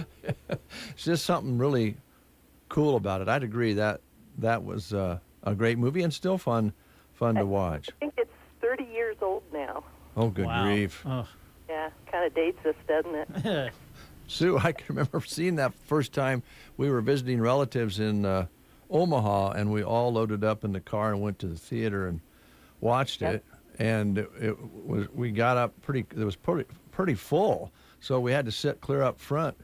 It's just something really cool about it. I'd agree that was a great movie and still fun to watch. I think it's 30 years old now. Oh, good grief. Oh. Yeah, kind of dates us, doesn't it? Sue, I can remember seeing that first time we were visiting relatives in Omaha, and we all loaded up in the car and went to the theater and watched it. And we got up it was pretty full, so we had to sit clear up front.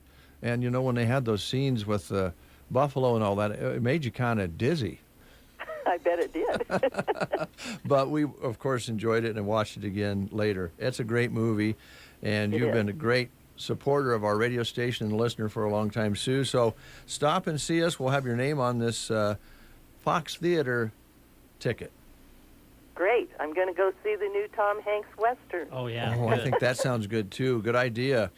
And when they had those scenes with the buffalo and all that, it made you kind of dizzy. I bet it did. But we, of course, enjoyed it and watched it again later. It's a great movie, and you've been a great supporter of our radio station and listener for a long time, Sue. So stop and see us. We'll have your name on this Fox Theater ticket. Great. I'm going to go see the new Tom Hanks Western. Oh, yeah. Oh, I think that sounds good, too. Good idea.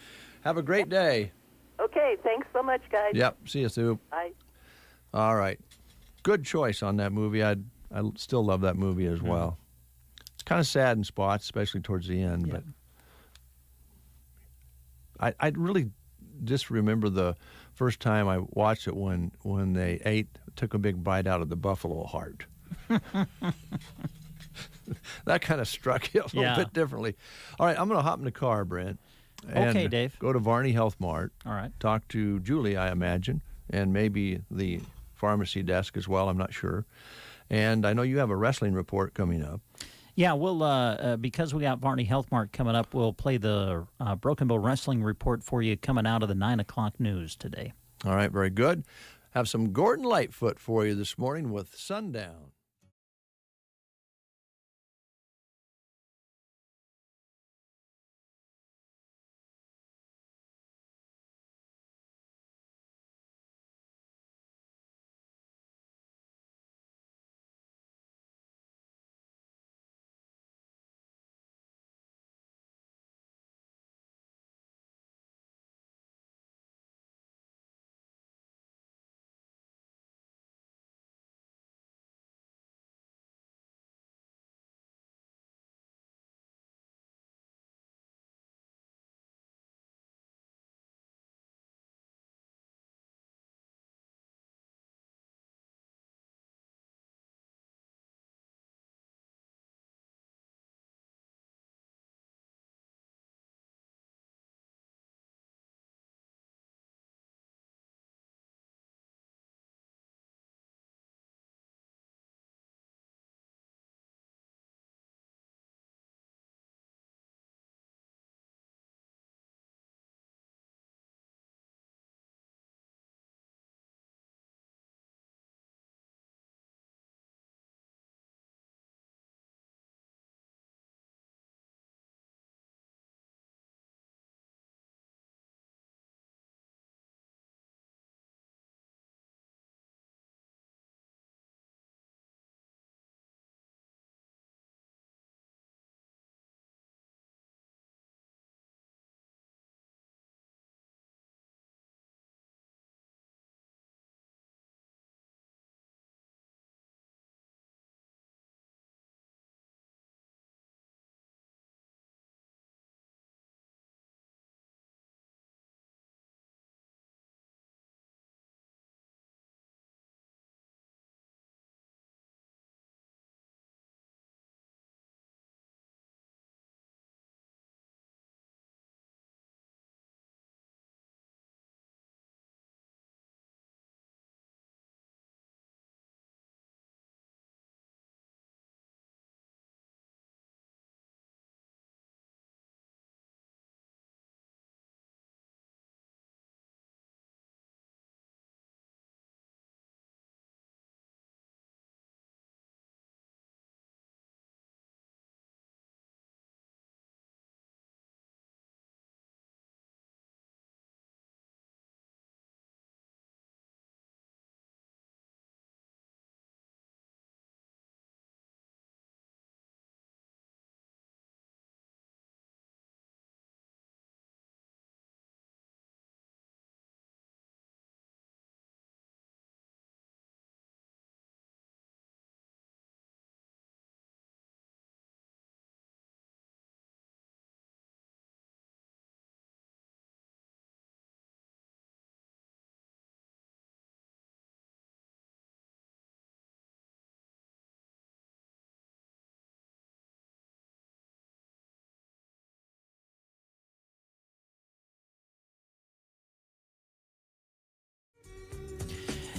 Have a great day. Okay. Thanks so much, guys. Yep. See you, Sue. Bye. All right. Good choice on that movie. I still love that movie as well. It's kind of sad in spots, especially towards the end, but I really just remember the first time I watched it when they took a big bite out of the buffalo heart. That kind of struck you a little bit differently. All right, I'm going to hop in the car, Brent. Okay, Dave. Go to Varney Health Mart. All right. Talk to Julie, I imagine, and maybe the pharmacy desk as well. I'm not sure. And I know you have a wrestling report coming up. Yeah, we'll because we got Varney Health Mart coming up, we'll play the Broken Bow Wrestling report for you coming out of the 9 o'clock news today. All right, very good. Have some Gordon Lightfoot for you this morning with Sundown.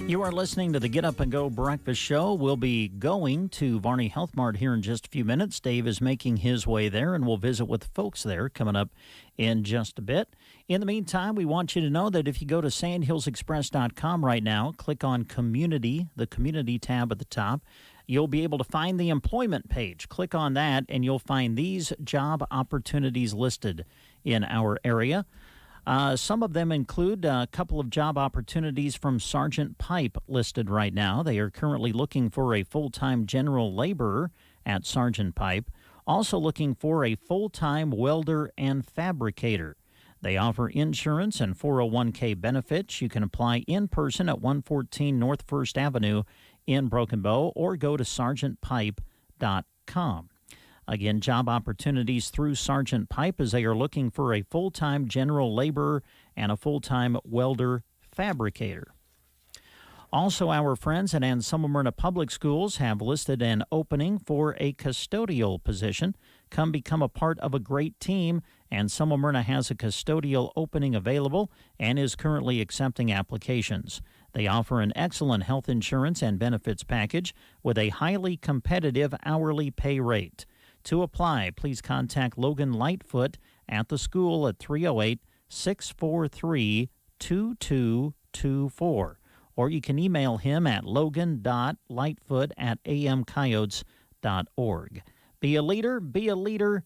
You are listening to the Get Up and Go Breakfast Show. We'll be going to Varney Health Mart here in just a few minutes. Dave is making his way there, and we'll visit with the folks there coming up in just a bit. In the meantime, we want you to know that if you go to sandhillsexpress.com right now, click on Community, the Community tab at the top, you'll be able to find the employment page. Click on that, and you'll find these job opportunities listed in our area. Some of them include a couple of job opportunities from Sergeant Pipe listed right now. They are currently looking for a full-time general laborer at Sergeant Pipe, also looking for a full-time welder and fabricator. They offer insurance and 401k benefits. You can apply in person at 114 North 1st Avenue in Broken Bow or go to sergeantpipe.com. Again, job opportunities through Sergeant Pipe as they are looking for a full-time general laborer and a full-time welder fabricator. Also, our friends at Anselmo Myrna Public Schools have listed an opening for a custodial position. Come become a part of a great team. Anselmo Myrna has a custodial opening available and is currently accepting applications. They offer an excellent health insurance and benefits package with a highly competitive hourly pay rate. To apply, please contact Logan Lightfoot at the school at 308-643-2224. Or you can email him at logan.lightfoot@amcoyotes.org. Be a leader, be a leader,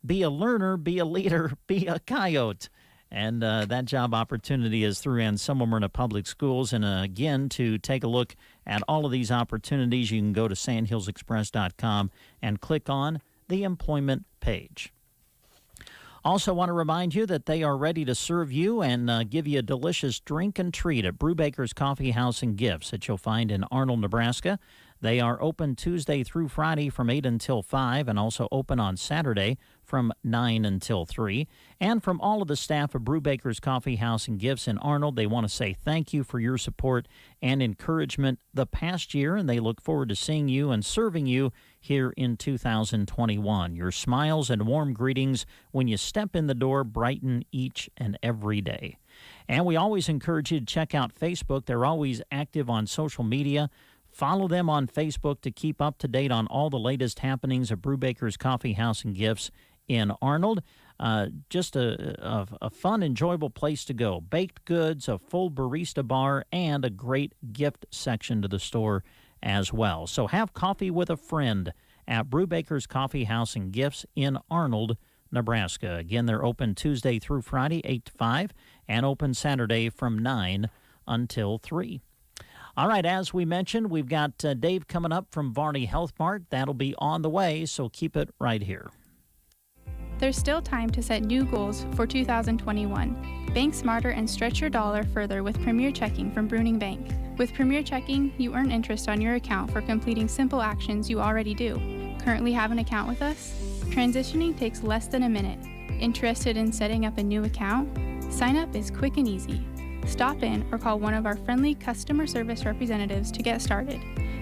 be a learner, be a leader, be a coyote. And that job opportunity is through Anselmo Myrna Public Schools. And again, to take a look at all of these opportunities, you can go to sandhillsexpress.com and click on the employment page. Also want to remind you that they are ready to serve you and give you a delicious drink and treat at Brubaker's Coffee House and Gifts that you'll find in Arnold, Nebraska. They are open Tuesday through Friday from 8 until 5 and also open on Saturday from 9 until 3. And from all of the staff of Brubaker's Coffee House and Gifts in Arnold, they want to say thank you for your support and encouragement the past year, and they look forward to seeing you and serving you here in 2021. Your smiles and warm greetings when you step in the door brighten each and every day. And we always encourage you to check out Facebook. They're always active on social media. Follow them on Facebook to keep up to date on all the latest happenings of Brubaker's Coffee House and Gifts in Arnold. Just a fun, enjoyable place to go. Baked goods, a full barista bar, and a great gift section to the store as well. So have coffee with a friend at Brubaker's Coffee House and Gifts in Arnold, Nebraska. Again, they're open Tuesday through Friday, 8 to 5, and open Saturday from 9 until 3. All right, as we mentioned, we've got Dave coming up from Varney Health Mart. That'll be on the way, so keep it right here. There's still time to set new goals for 2021. Bank smarter and stretch your dollar further with Premier Checking from Bruning Bank. With Premier Checking, you earn interest on your account for completing simple actions you already do. Currently have an account with us? Transitioning takes less than a minute. Interested in setting up a new account? Sign up is quick and easy. Stop in or call one of our friendly customer service representatives to get started.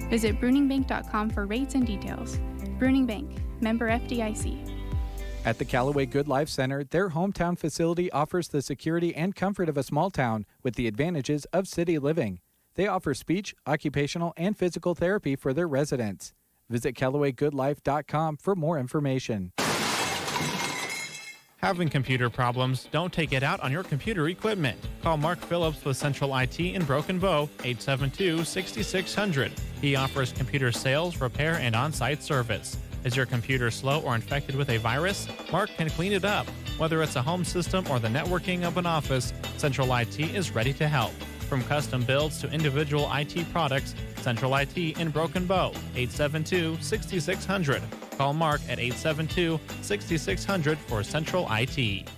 Visit bruningbank.com for rates and details. Bruning Bank, member FDIC. At the Callaway Good Life Center, their hometown facility offers the security and comfort of a small town with the advantages of city living. They offer speech, occupational, and physical therapy for their residents. Visit CallawayGoodLife.com for more information. Having computer problems? Don't take it out on your computer equipment. Call Mark Phillips with Central IT in Broken Bow, 872-6600. He offers computer sales, repair, and on-site service. Is your computer slow or infected with a virus? Mark can clean it up. Whether it's a home system or the networking of an office, Central IT is ready to help. From custom builds to individual IT products, Central IT in Broken Bow, 872-6600. Call Mark at 872-6600 for Central IT.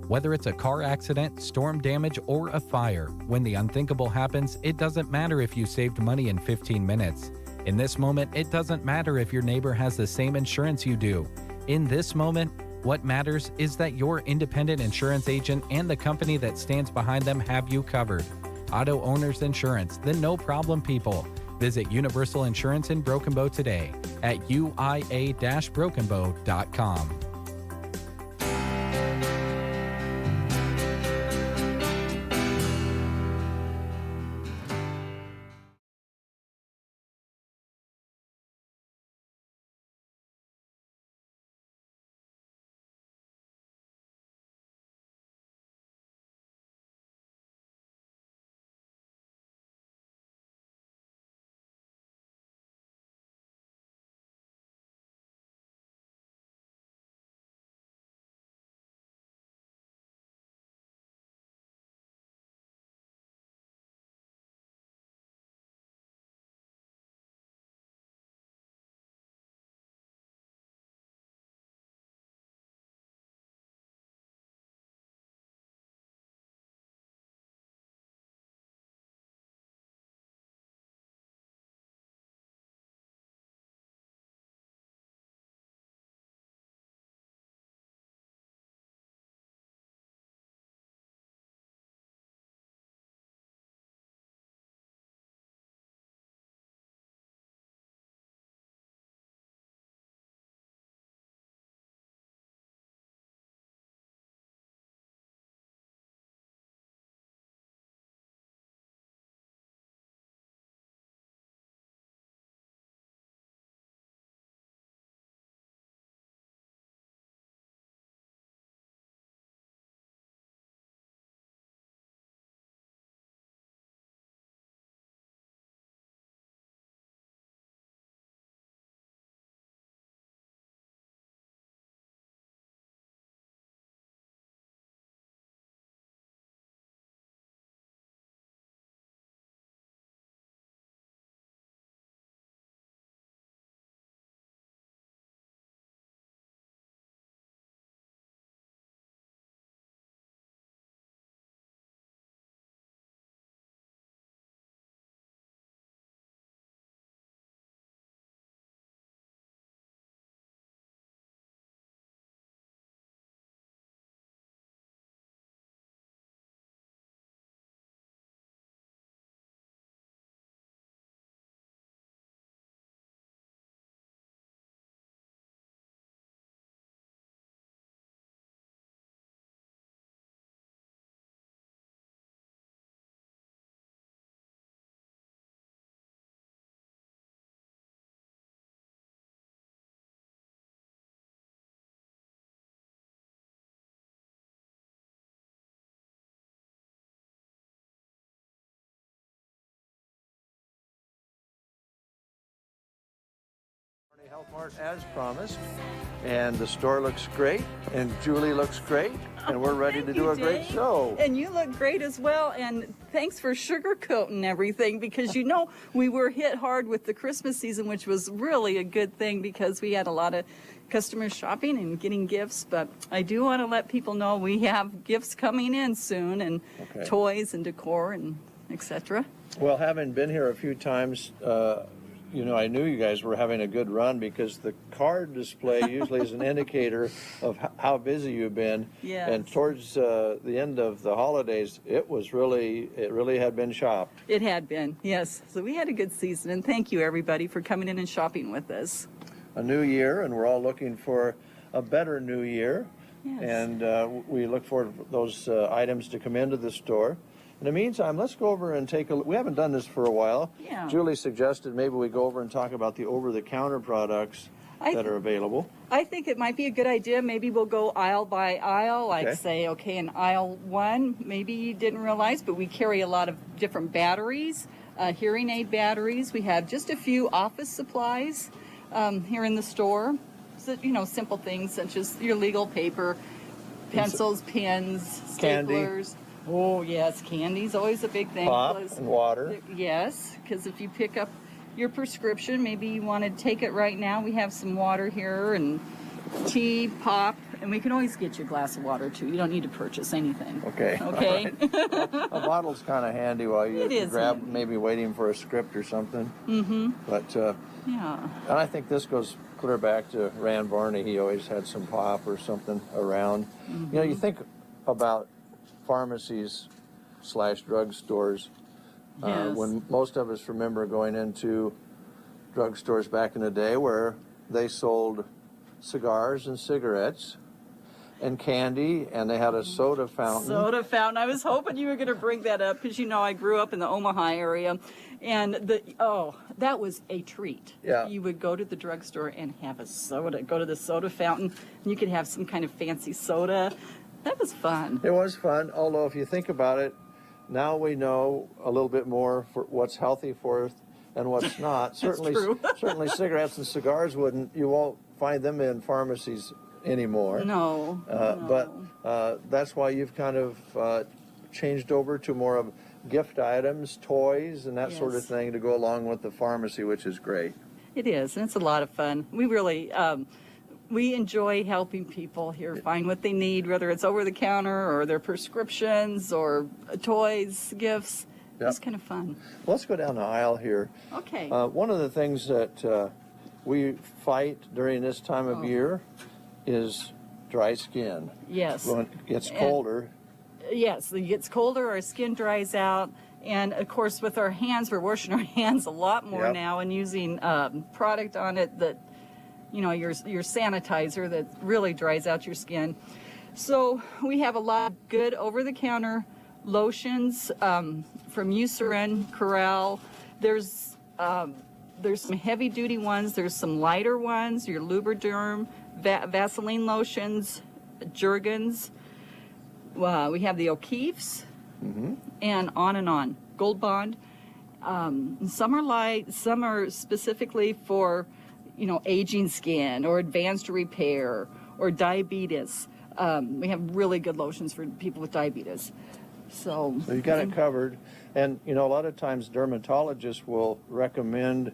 Whether it's a car accident, storm damage, or a fire, when the unthinkable happens, it doesn't matter if you saved money in 15 minutes. In this moment, it doesn't matter if your neighbor has the same insurance you do. In this moment, what matters is that your independent insurance agent and the company that stands behind them have you covered. Auto Owners Insurance, the no-problem people. Visit Universal Insurance in Broken Bow today at uia-brokenbow.com. Health Mart as promised, and the store looks great, and Julie looks great, and we're ready to do a great show. And you look great as well, and thanks for sugarcoating everything, because we were hit hard with the Christmas season, which was really a good thing because we had a lot of customers shopping and getting gifts. But I do want to let people know we have gifts coming in soon, and toys and decor and etc. Well, having been here a few times, I knew you guys were having a good run because the card display usually is an indicator of how busy you've been. Yes. And towards the end of the holidays, it really had been shopped. It had been, yes. So we had a good season, and thank you everybody for coming in and shopping with us. A new year, and we're all looking for a better new year. Yes. And we look forward to those items to come into the store. In the meantime, let's go over and take a look. We haven't done this for a while. Yeah. Julie suggested maybe we go over and talk about the over-the-counter products that are available. I think it might be a good idea. Maybe we'll go aisle by aisle, in aisle 1, maybe you didn't realize, but we carry a lot of different batteries, hearing aid batteries. We have just a few office supplies here in the store. So, simple things such as your legal paper, pencils, pens, staplers. Candy. Oh, yes, candy's always a big thing. Pop and water. Yes, because if you pick up your prescription, maybe you want to take it right now. We have some water here and tea, pop, and we can always get you a glass of water, too. You don't need to purchase anything. Okay. Okay. A bottle's kind of handy while you grab, maybe waiting for a script or something. Mm-hmm. But, yeah. And I think this goes clear back to Rand Barney. He always had some pop or something around. Mm-hmm. You think about pharmacies / drugstores. Yes. When most of us remember going into drugstores back in the day where they sold cigars and cigarettes and candy, and they had a soda fountain. Soda fountain. I was hoping you were going to bring that up because, I grew up in the Omaha area, and that was a treat. Yeah. You would go to the drugstore and have a soda, go to the soda fountain, and you could have some kind of fancy soda. That was fun. It was fun, although if you think about it, now we know a little bit more for what's healthy for us and what's not. Certainly, certainly cigarettes and cigars you won't find them in pharmacies anymore. No. But that's why you've kind of changed over to more of gift items, toys, and that sort of thing to go along with the pharmacy, which is great. It is, and it's a lot of fun. We really... we enjoy helping people here find what they need, whether it's over the counter or their prescriptions or toys, gifts. Yep. It's kind of fun. Let's go down the aisle here. Okay. One of the things that we fight during this time of year is dry skin. Yes. When it gets colder. Yes, it gets colder, our skin dries out. And, of course, with our hands, we're washing our hands a lot more now and using product on it that, your sanitizer that really dries out your skin. So we have a lot of good over-the-counter lotions from Eucerin, Corral. There's some heavy-duty ones. There's some lighter ones, your Lubriderm, Vaseline lotions, Jergens. We have the O'Keeffe's, and on. Gold Bond. Some are light, some are specifically for, aging skin or advanced repair or diabetes. We have really good lotions for people with diabetes. So you got it covered. And, a lot of times dermatologists will recommend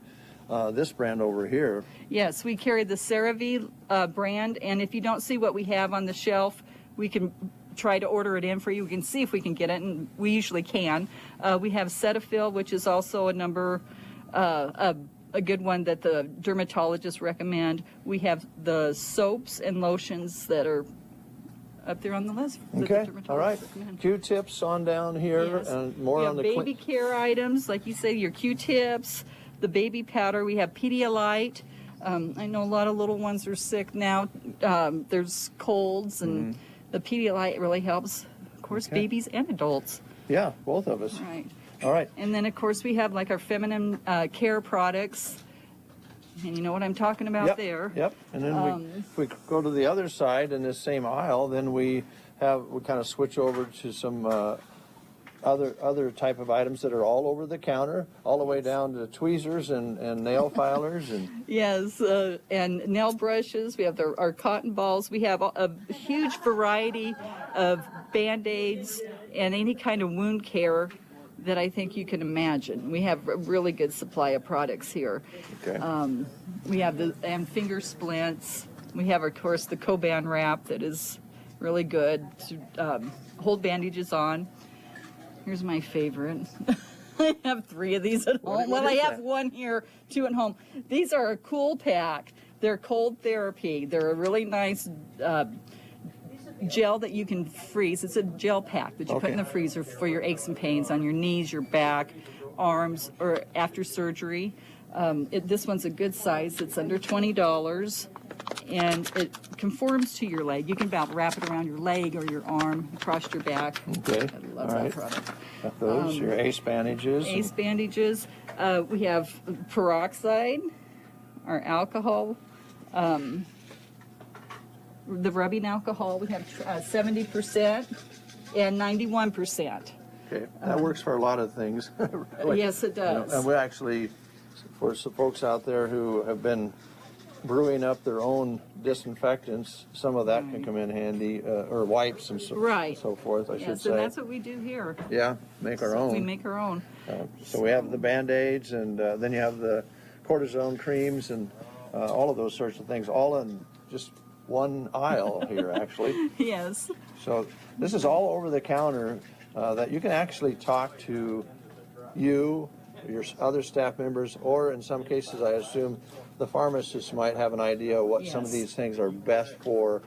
this brand over here. Yes, we carry the CeraVe brand, and if you don't see what we have on the shelf, we can try to order it in for you. We can see if we can get it, and we usually can. We have Cetaphil, which is also a good one that the dermatologists recommend. We have the soaps and lotions that are up there on the list. Okay, all right. Q-tips on down here, and more on the baby care items, like you say, your Q-tips, the baby powder. We have Pedialyte. I know a lot of little ones are sick now. There's colds, and the Pedialyte really helps, of course, babies and adults. Yeah, both of us. Right. All right. And then, of course, we have like our feminine care products. And you know what I'm talking about there. Yep. And then if we go to the other side in this same aisle, then we kind of switch over to some other type of items that are all over the counter, all the way down to tweezers and nail filers and yes, and nail brushes. We have our cotton balls. We have a huge variety of Band-Aids and any kind of wound care that I think you can imagine. We have a really good supply of products here. Okay. We have and finger splints. We have, of course, the Coban wrap that is really good to hold bandages on. Here's my favorite. I have 3 of these at home. Well, I have 1 here, 2 at home. These are a cool pack. They're cold therapy. They're a really nice gel that you can freeze. It's a gel pack that you put in the freezer for your aches and pains on your knees, your back, arms, or after surgery. This one's a good size. It's under $20, and it conforms to your leg. You can about wrap it around your leg or your arm, across your back. Okay. I love that product. Got those, your ACE bandages. ACE bandages. We have peroxide, our alcohol, the rubbing alcohol. We have 70% and 91%. Okay, that works for a lot of things. Really. Yes, it does. And we actually, for some folks out there who have been brewing up their own disinfectants, some of that can come in handy, or wipes and so forth, I should say. And that's what we do here. Yeah, make our own. We make our own. So we have the Band-Aids, and then you have the cortisone creams, and all of those sorts of things, all in just one aisle here, actually. Yes. So this is all over the counter that you can actually talk to you, your other staff members, or in some cases, I assume, the pharmacists might have an idea what some of these things are best for,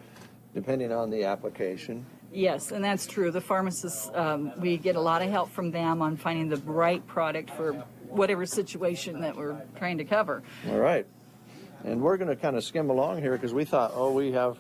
depending on the application. Yes, and that's true. The pharmacists, we get a lot of help from them on finding the right product for whatever situation that we're trying to cover. All right. And we're going to kind of skim along here because we thought, we have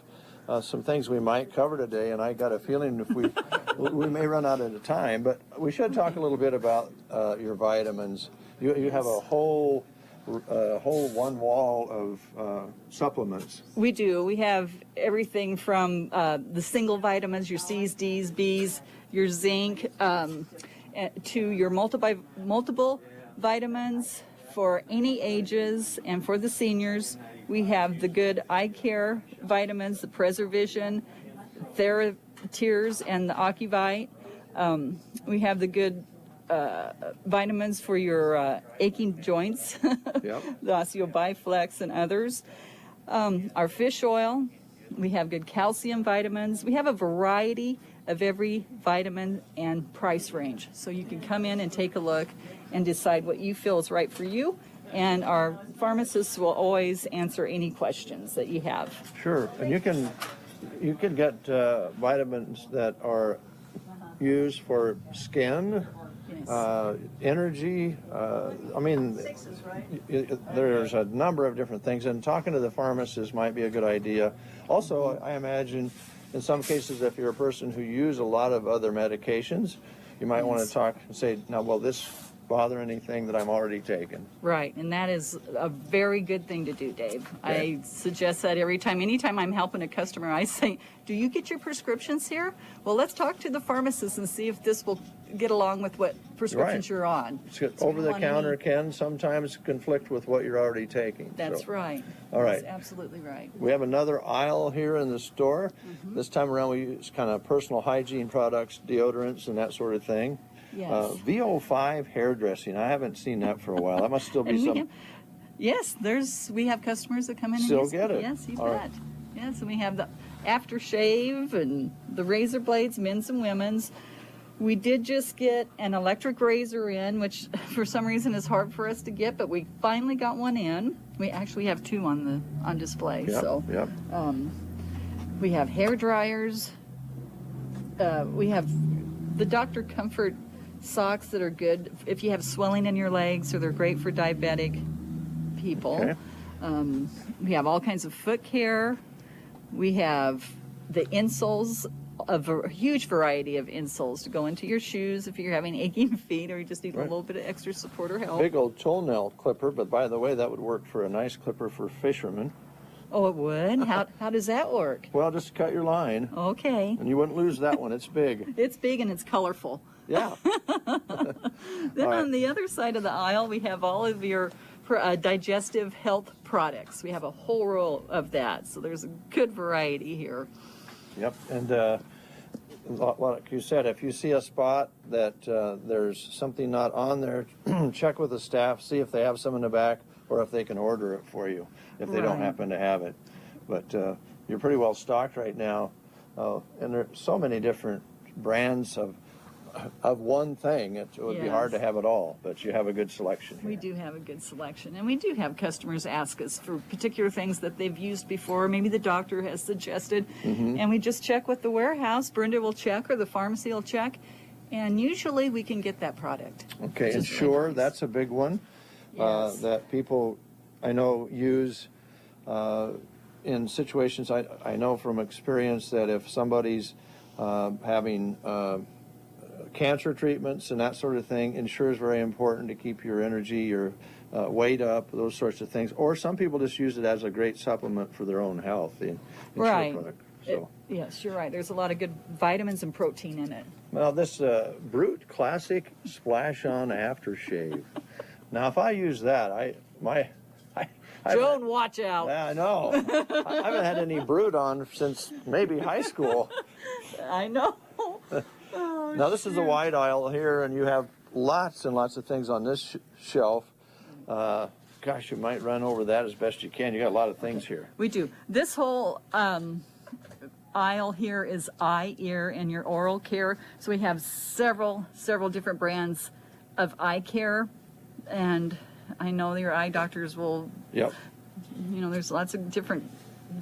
some things we might cover today, and I got a feeling if we may run out of time, but we should talk a little bit about your vitamins. You have a whole one wall of supplements. We do. We have everything from the single vitamins, your C's, D's, B's, your zinc, to your multiple vitamins for any ages, and for the seniors. We have the good eye care vitamins, the Preservision, TheraTears, and the Ocuvite. We have the good vitamins for your aching joints, the Osteobiflex and others. Our fish oil, we have good calcium vitamins. We have a variety of every vitamin and price range. So you can come in and take a look and decide what you feel is right for you. And our pharmacists will always answer any questions that you have. Sure, and you can get vitamins that are used for skin, energy. I mean, there's a number of different things, and talking to the pharmacist might be a good idea. Also, I imagine in some cases, if you're a person who uses a lot of other medications, you might want to talk and say, now, will this bother anything that I'm already taking? Right, and that is a very good thing to do, Dave. Okay. I suggest that anytime I'm helping a customer, I say, do you get your prescriptions here? Well, let's talk to the pharmacist and see if this will get along with what prescriptions you're on. Over the counter can sometimes conflict with what you're already taking. That's right. All right. That's absolutely right. We have another aisle here in the store. This time around we use kind of personal hygiene products, deodorants, and that sort of thing. Yes. VO5 hairdressing. I haven't seen that for a while. That must still be some. Yes, we have customers that come in and Still use get it. Yes, you All bet. right. Yes, and we have the aftershave and the razor blades, men's and women's. We did just get an electric razor in, which for some reason is hard for us to get, but we finally got one in. We actually have 2 on display. We have hair dryers. We have the Dr. Comfort socks that are good if you have swelling in your legs, so they're great for diabetic people. Okay. We have all kinds of foot care. We have the insoles, a huge variety of insoles to go into your shoes if you're having aching feet or you just need a little bit of extra support or help. Big old toenail clipper, but by the way, that would work for a nice clipper for fishermen. Oh, it would? How does that work? Well, just cut your line. Okay. And you wouldn't lose that one. It's big. It's big and it's colorful. Yeah. Then on the other side of the aisle, we have all of your digestive health products. We have a whole row of that, so there's a good variety here. Yep, and like you said, if you see a spot that there's something not on there, check with the staff, see if they have some in the back, or if they can order it for you, if they don't happen to have it. But you're pretty well stocked right now, and there are so many different brands of one thing. It would be hard to have it all, but you have a good selection here. We do have a good selection, and we do have customers ask us for particular things that they've used before, maybe the doctor has suggested, and we just check with the warehouse. Brenda will check, or the pharmacy will check, and usually we can get that product. Okay, and sure, that's a big one that people I know use in situations. I know from experience that if somebody's having cancer treatments and that sort of thing, Ensure is very important to keep your energy, your weight up, those sorts of things. Or some people just use it as a great supplement for their own health, the Ensure product. So. Yes, you're right. There's a lot of good vitamins and protein in it. Well, this Brute Classic Splash On Aftershave. Now, if I use that, Joan, watch out. Yeah, I know. I haven't had any Brute on since maybe high school. I know. Now, this is the wide aisle here, and you have lots and lots of things on this shelf. Gosh, you might run over that as best you can. You got a lot of things here. We do. This whole aisle here is eye, ear, and your oral care. So we have several different brands of eye care, and I know your eye doctors will. Yep. You know, there's lots of different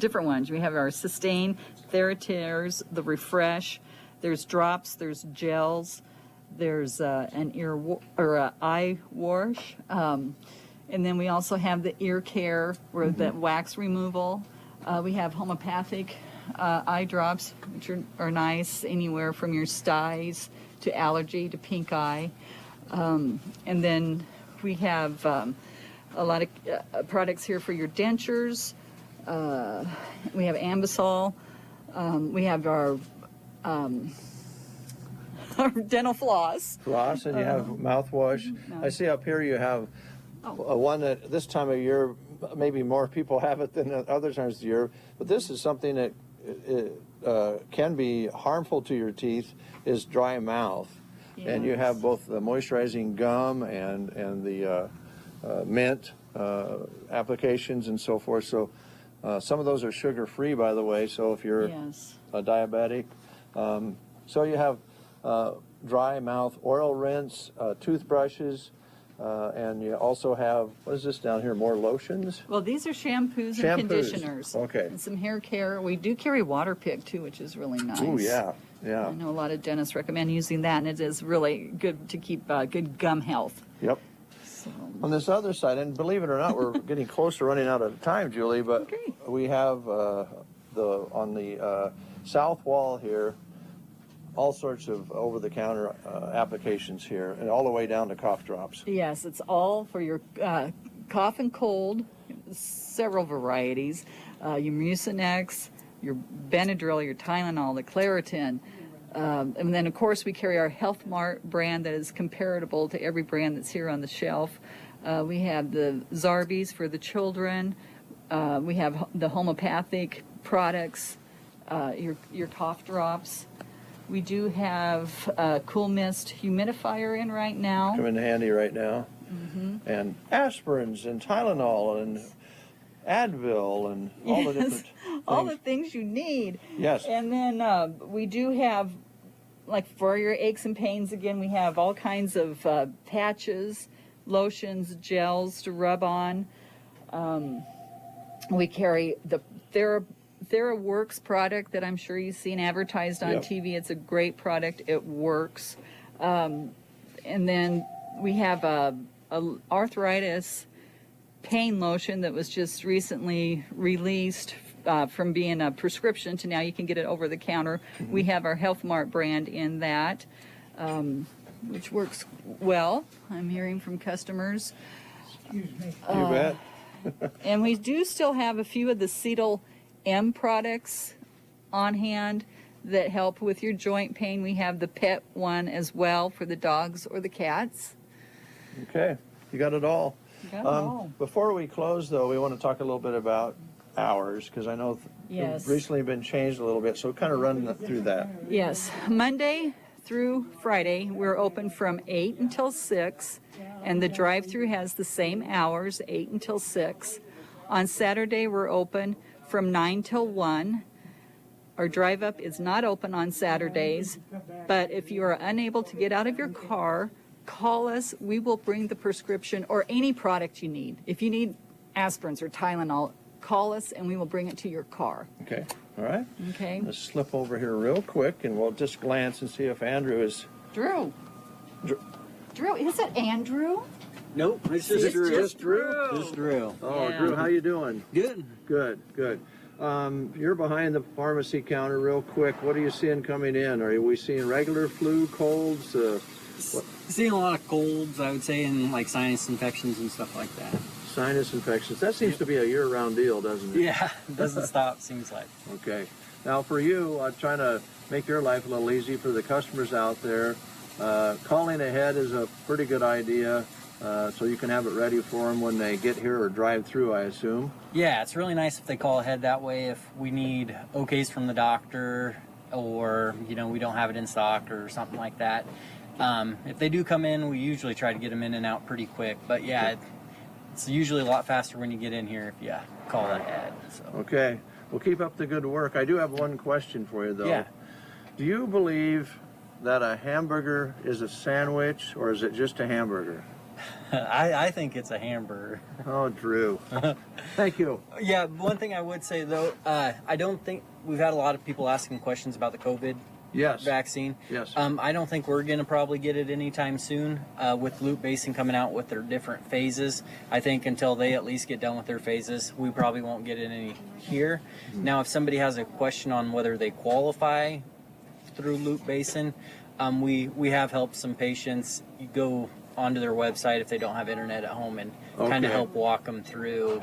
ones. We have our Sustain, TheraTears, the Refresh. There's drops, there's gels, there's an eye wash, and then we also have the ear care, or the wax removal. We have homeopathic eye drops, which are nice, anywhere from your styes to allergy to pink eye. And then we have a lot of products here for your dentures. We have Ambisol. We have our dental floss. Floss, and you have mouthwash. I see up here you have one that this time of year, maybe more people have it than other times of the year, but this is something that can be harmful to your teeth, is dry mouth. Yes. And you have both the moisturizing gum and the mint applications and so forth. So some of those are sugar-free, by the way, so if you're a diabetic. So you have dry mouth oral rinse, toothbrushes, and you also have, what is this down here, more lotions? Well, these are shampoos and conditioners. Okay. And some hair care. We do carry water pick, too, which is really nice. Oh, yeah, yeah. I know a lot of dentists recommend using that, and it is really good to keep good gum health. Yep. On this other side, and believe it or not, we're getting close to running out of time, Julie, but we have on the south wall here, all sorts of over-the-counter applications here, and all the way down to cough drops. Yes, it's all for your cough and cold, several varieties. Your Mucinex, your Benadryl, your Tylenol, the Claritin. And then, of course, we carry our Health Mart brand that is comparable to every brand that's here on the shelf. We have the Zarbee's for the children. We have the homeopathic products, your cough drops. We do have Cool Mist humidifier in right now. Come in handy right now. And aspirins and Tylenol and Advil and all the different things. All the things you need. Yes. And then we do have, like for your aches and pains, again, we have all kinds of patches, lotions, gels to rub on. We carry the TheraWorks product that I'm sure you've seen advertised on TV. It's a great product. It works. And then we have a arthritis pain lotion that was just recently released from being a prescription to now you can get it over the counter. We have our Health Mart brand in that, which works well, I'm hearing from customers. You bet. And we do still have a few of the Cetal M products on hand. that help with your joint pain. We have the pet one as well for the dogs or the cats. Okay, you got it all. Got it all. Before we close, though, we want to talk a little bit about hours, because I know Yes. they've recently been changed a little bit, so kind of run through that. Yes, Monday through Friday, we're open from 8 until 6, and the drive-through has the same hours, 8 until 6. On Saturday, we're open from 9 till 1. Our drive-up is not open on Saturdays, but if you are unable to get out of your car, call us. We will bring the prescription or any product you need. If you need aspirins or Tylenol, call us and we will bring it to your car. Okay, all right. Okay. Let's slip over here real quick, and we'll just glance and see if Andrew is... Drew, is it Andrew? Nope, it's It's just Drew. just Drew. Just Drew. Oh, Yeah. Drew, how you doing? Good. Good, good. You're behind the pharmacy counter real quick. What are you seeing coming in? Are we seeing regular flu, colds? Seeing a lot of colds, I would say, and like sinus infections and stuff like that. Sinus infections. That seems to be a year-round deal, doesn't it? Yeah, it doesn't stop, seems like. Okay. Now, for you, I'm trying to make your life a little easy for the customers out there. Calling ahead is a pretty good idea, so you can have it ready for them when they get here or drive through, I assume. Yeah, it's really nice if they call ahead that way. If we need okays from the doctor, or we don't have it in stock or something like that. If they do come in, we usually try to get them in and out pretty quick. But yeah, it's usually a lot faster when you get in here if you call ahead. So. Okay. Well, keep up the good work. I do have one question for you, though. Yeah. Do you believe that a hamburger is a sandwich, or is it just a hamburger? I think it's a hamburger. Oh, Drew. Thank you. Yeah, one thing I would say, though, I don't think we've had a lot of people asking questions about the COVID vaccine. Yes. I don't think we're going to probably get it anytime soon with Loop Basin coming out with their different phases. I think until they at least get done with their phases, we probably won't get it any here. Mm-hmm. Now, if somebody has a question on whether they qualify through Loop Basin, we have helped some patients go onto their website if they don't have internet at home and kind of help walk them through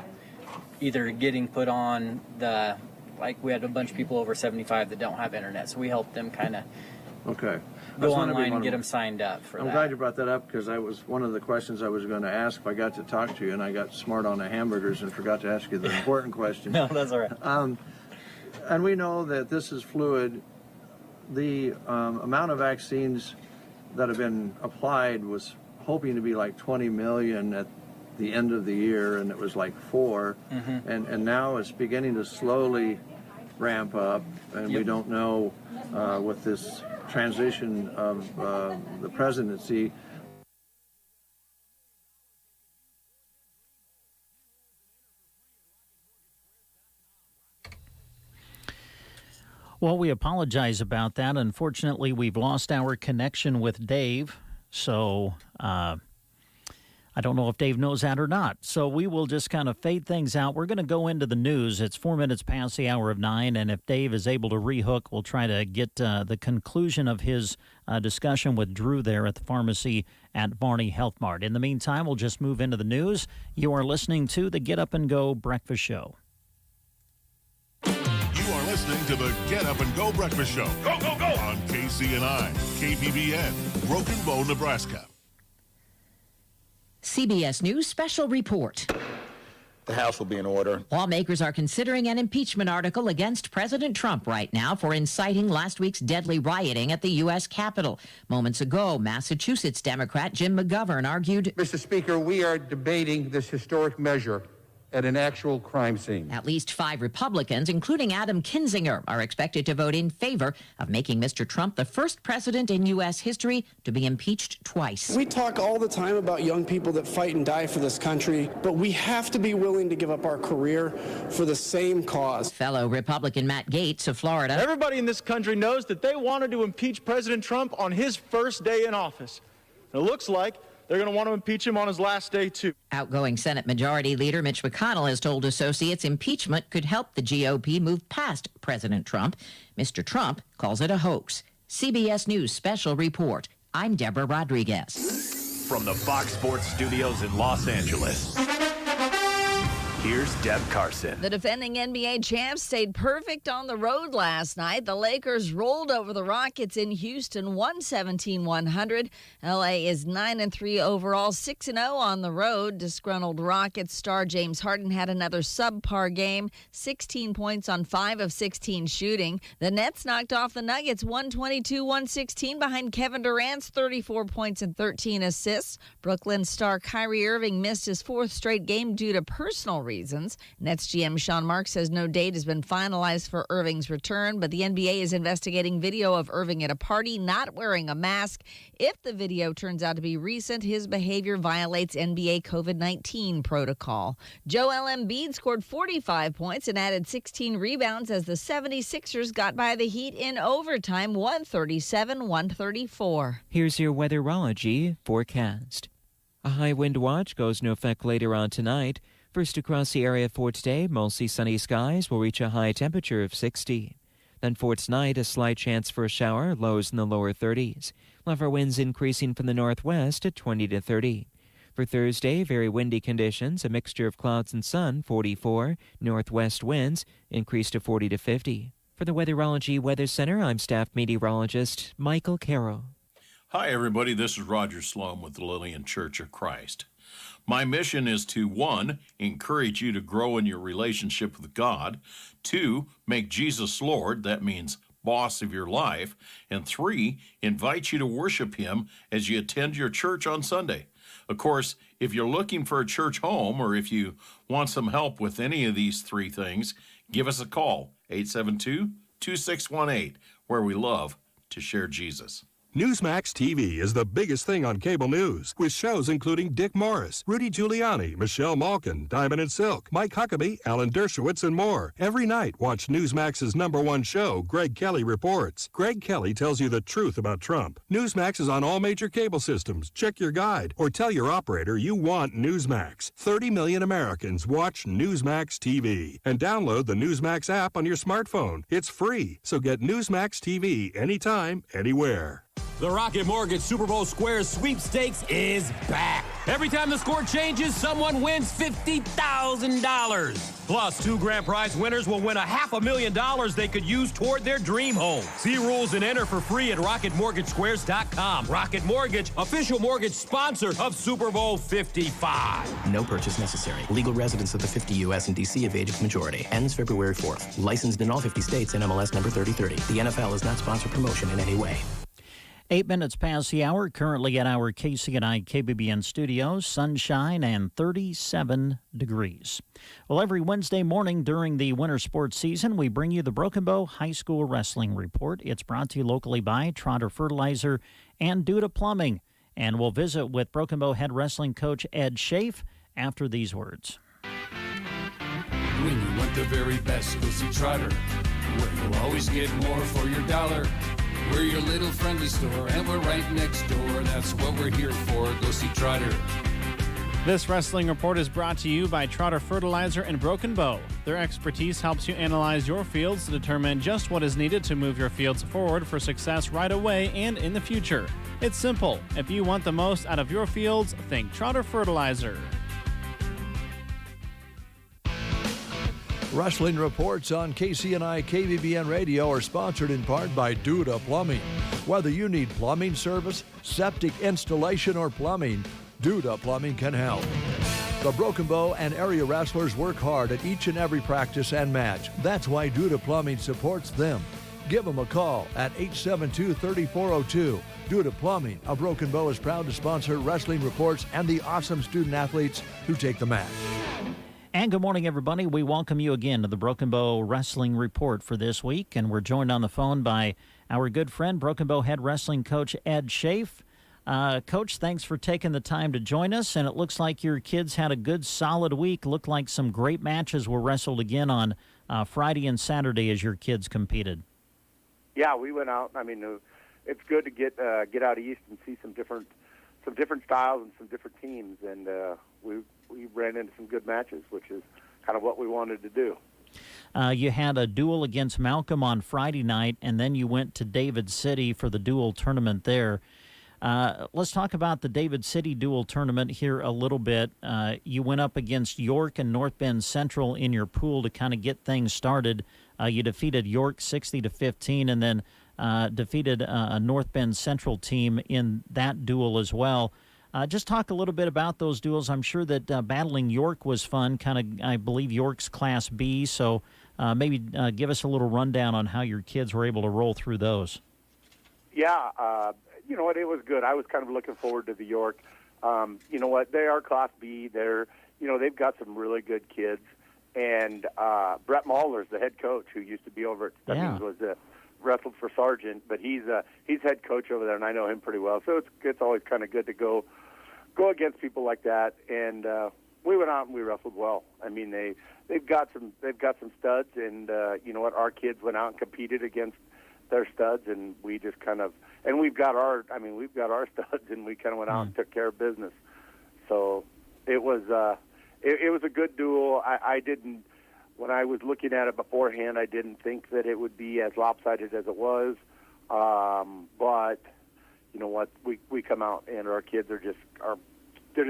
either getting put on the, like we had a bunch of people over 75 that don't have internet, so we helped them kind of go online and get them signed up for that. I'm glad you brought that up, because that was one of the questions I was going to ask if I got to talk to you, and I got smart on the hamburgers and forgot to ask you the important question. No, that's all right. And we know that this is fluid. The amount of vaccines that have been applied was hoping to be like 20 million at the end of the year, and it was like 4. Mm-hmm. And now it's beginning to slowly ramp up, and we don't know with this transition of the presidency. Well, we apologize about that. Unfortunately, we've lost our connection with Dave, so I don't know if Dave knows that or not. So we will just kind of fade things out. We're going to go into the news. It's 4 minutes past the hour of 9, and if Dave is able to rehook, we'll try to get the conclusion of his discussion with Drew there at the pharmacy at Varney Health Mart. In the meantime, we'll just move into the news. You are listening to the Get Up and Go Breakfast Show. You are listening to the Get Up and Go Breakfast Show. Go, go, go! On KCNI, KPBN, Broken Bow, Nebraska. CBS News Special Report. The House will be in order. Lawmakers are considering an impeachment article against President Trump right now for inciting last week's deadly rioting at the U.S. Capitol. Moments ago, Massachusetts Democrat Jim McGovern argued, Mr. Speaker, we are debating this historic measure at an actual crime scene. At least 5 Republicans, including Adam Kinzinger, are expected to vote in favor of making Mr. Trump the first president in U.S. history to be impeached twice. We talk all the time about young people that fight and die for this country, but we have to be willing to give up our career for the same cause. Fellow Republican Matt Gaetz of Florida. Everybody in this country knows that they wanted to impeach President Trump on his first day in office. And it looks like they're going to want to impeach him on his last day, too. Outgoing Senate Majority Leader Mitch McConnell has told associates impeachment could help the GOP move past President Trump. Mr. Trump calls it a hoax. CBS News Special Report. I'm Deborah Rodriguez. From the Fox Sports Studios in Los Angeles, Here's Deb Carson. The defending NBA champs stayed perfect on the road last night. The Lakers rolled over the Rockets in Houston, 117-100. LA is 9-3 overall, 6-0 on the road. Disgruntled Rockets star James Harden had another subpar game, 16 points on 5 of 16 shooting. The Nets knocked off the Nuggets 122-116 behind Kevin Durant's 34 points and 13 assists. Brooklyn star Kyrie Irving missed his 4th straight game due to personal reasons. Nets GM Sean Marks says no date has been finalized for Irving's return, but the NBA is investigating video of Irving at a party not wearing a mask. If the video turns out to be recent, his behavior violates NBA COVID-19 protocol. Joel Embiid scored 45 points and added 16 rebounds as the 76ers got by the Heat in overtime, 137-134. Here's your weatherology forecast. A high wind watch goes into effect later on tonight. First across the area for today, mostly sunny skies will reach a high temperature of 60. Then for tonight, a slight chance for a shower, lows in the lower 30s. Lower winds increasing from the northwest at 20 to 30. For Thursday, very windy conditions, a mixture of clouds and sun, 44. Northwest winds increase to 40 to 50. For the Weatherology Weather Center, I'm staff meteorologist Michael Carroll. Hi, everybody. This is Roger Sloan with the Lillian Church of Christ. My mission is to, 1, encourage you to grow in your relationship with God, 2, make Jesus Lord, that means boss of your life, and 3, invite you to worship Him as you attend your church on Sunday. Of course, if you're looking for a church home or if you want some help with any of these 3 things, give us a call, 872-2618, where we love to share Jesus. Newsmax TV is the biggest thing on cable news, with shows including Dick Morris, Rudy Giuliani, Michelle Malkin, Diamond and Silk, Mike Huckabee, Alan Dershowitz, and more. Every night, watch Newsmax's #1 show, Greg Kelly Reports. Greg Kelly tells you the truth about Trump. Newsmax is on all major cable systems. Check your guide or tell your operator you want Newsmax. 30 million Americans watch Newsmax TV. And download the Newsmax app on your smartphone. It's free, so get Newsmax TV anytime, anywhere. The Rocket Mortgage Super Bowl Squares Sweepstakes is back. Every time the score changes, someone wins $50,000. Plus, 2 grand prize winners will win $500,000 they could use toward their dream home. See rules and enter for free at RocketMortgageSquares.com. Rocket Mortgage, official mortgage sponsor of Super Bowl 55. No purchase necessary. Legal residents of the 50 U.S. and D.C. of age of majority. Ends February 4th. Licensed in all 50 states and MLS number 3030. The NFL is not sponsored promotion in any way. 8 minutes past the hour, currently at our KCNI KBBN studios, sunshine and 37 degrees. Well, every Wednesday morning during the winter sports season, we bring you the Broken Bow High School Wrestling Report. It's brought to you locally by Trotter Fertilizer and Duda Plumbing. And we'll visit with Broken Bow head wrestling coach Ed Schaaf after these words. When you want the very best, go see Trotter, where you'll always get more for your dollar. We're your little friendly store, and we're right next door. That's what we're here for. Go see Trotter. This wrestling report is brought to you by Trotter Fertilizer and Broken Bow. Their expertise helps you analyze your fields to determine just what is needed to move your fields forward for success right away and in the future. It's simple. If you want the most out of your fields, think Trotter Fertilizer. Wrestling reports on KCNI KBBN Radio are sponsored in part by Duda Plumbing. Whether you need plumbing service, septic installation, or plumbing, Duda Plumbing can help. The Broken Bow and area wrestlers work hard at each and every practice and match. That's why Duda Plumbing supports them. Give them a call at 872-3402. Duda Plumbing of Broken Bow is proud to sponsor wrestling reports and the awesome student athletes who take the match. And good morning, everybody. We welcome you again to the Broken Bow Wrestling Report for this week, and we're joined on the phone by our good friend, Broken Bow head wrestling coach Ed Schaaf. Coach, thanks for taking the time to join us, and it looks like your kids had a good, solid week. Looked like some great matches were wrestled again on Friday and Saturday as your kids competed. Yeah, we went out. I mean, it's good to get out east and see some different styles and some different teams, and we ran into some good matches, which is kind of what we wanted to do. You had a duel against Malcolm on Friday night, and then you went to David City for the dual tournament there. Let's talk about the David City Dual Tournament here a little bit. You went up against York and North Bend Central in your pool to kind of get things started. You defeated York 60-15 and then defeated a North Bend Central team in that duel as well. Just talk a little bit about those duels. I'm sure that battling York was fun, kind of, I believe York's Class B, so maybe give us a little rundown on how your kids were able to roll through those. Yeah, you know what, it was good. I was kind of looking forward to the York. You know what, they are Class B. They've got some really good kids. And Brett Mahler's the head coach who used to be over at Stebbins, was wrestled for Sargent, but he's head coach over there, and I know him pretty well. So it's always kind of good to go against people like that. And we went out and we wrestled well. I mean, they've got some studs, and you know what, our kids went out and competed against their studs, and we just kind of, and we've got our studs, and we kind of went out and took care of business. So it was it was a good duel. I didn't, when I was looking at it beforehand, I didn't think that it would be as lopsided as it was. But you know what, we come out and our kids they're just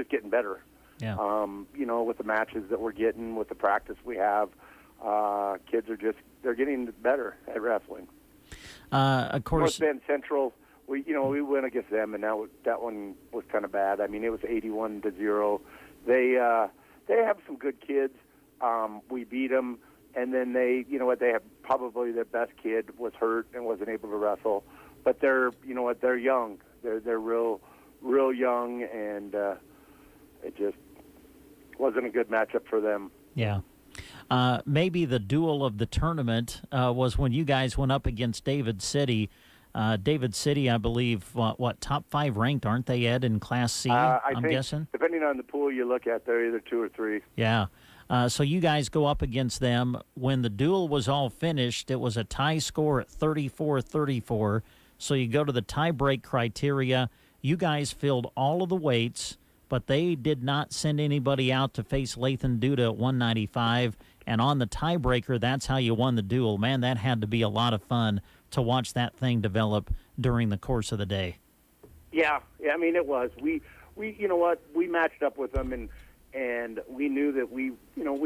getting better. Yeah. You know, with the matches that we're getting, with the practice we have, kids they're getting better at wrestling. Of course, North Bend Central, we went against them, and that one was kind of bad. I mean, it was 81-0. They have some good kids. We beat them, and then they have probably their best kid was hurt and wasn't able to wrestle, but they're young. They're real young, and it just wasn't a good matchup for them. Yeah. Maybe the duel of the tournament was when you guys went up against David City. David City, I believe, what top 5 ranked, aren't they, Ed, in Class C? I'm guessing. Depending on the pool you look at, they're either 2 or 3. Yeah. So you guys go up against them. When the duel was all finished, it was a tie score at 34-34. So you go to the tie-break criteria. You guys filled all of the weights, but they did not send anybody out to face Lathan Duda at 195. And on the tiebreaker, that's how you won the duel. Man, that had to be a lot of fun to watch that thing develop during the course of the day. Yeah, I mean, it was. We you know what, we matched up with them, and we knew that we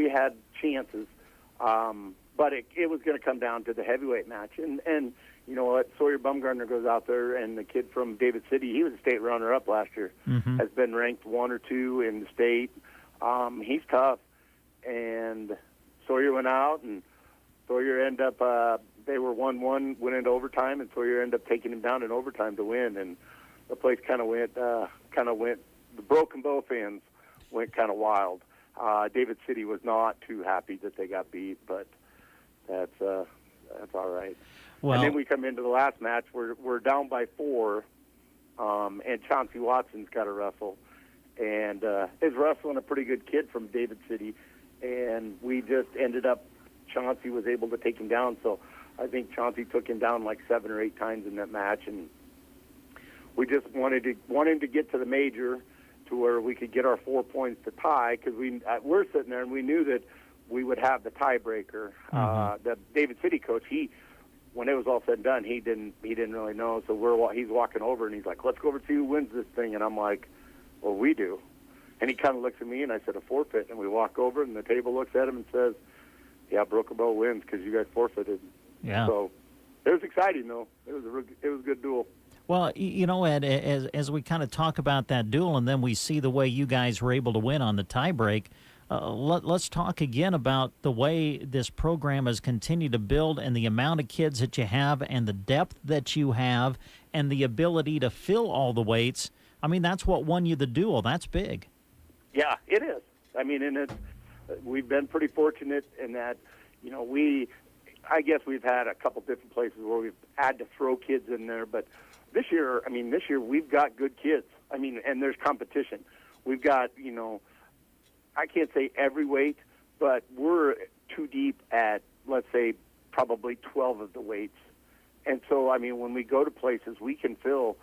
had chances, but it was going to come down to the heavyweight match. And you know what, Sawyer Bumgarner goes out there, and the kid from David City, he was a state runner-up last year, has been ranked 1 or 2 in the state. He's tough, and Sawyer went out, and Sawyer ended up, they were 1-1, went into overtime, and Sawyer ended up taking him down in overtime to win, and the place kind of went, the Broken Bow fans went kind of wild. David City was not too happy that they got beat, but that's all right. Well, and then we come into the last match, we're down by 4, and Chauncey Watson's got to wrestle, and is wrestling a pretty good kid from David City, and we just ended up, Chauncey was able to take him down, so I think Chauncey took him down like 7 or 8 times in that match, and we just wanted him to get to the major to where we could get our 4 points to tie, because we're sitting there and we knew that we would have the tiebreaker. The David City coach, when it was all said and done, he didn't really know, so he's walking over and he's like, let's go over and see who wins this thing, and I'm like, well, we do. And he kind of looks at me, and I said, a forfeit. And we walk over, and the table looks at him and says, yeah, Broken Bow wins because you guys forfeited. Yeah. So it was exciting, though. It was a good duel. Well, you know, Ed, as we kind of talk about that duel and then we see the way you guys were able to win on the tiebreak, let's talk again about the way this program has continued to build and the amount of kids that you have and the depth that you have and the ability to fill all the weights. I mean, that's what won you the duel. That's big. Yeah, it is. I mean, and we've been pretty fortunate in that, you know, I guess we've had a couple different places where we've had to throw kids in there, but this year we've got good kids. I mean, and there's competition. We've got, you know, I can't say every weight, but we're too deep at, let's say, probably 12 of the weights. And so, I mean, when we go to places, we can fill,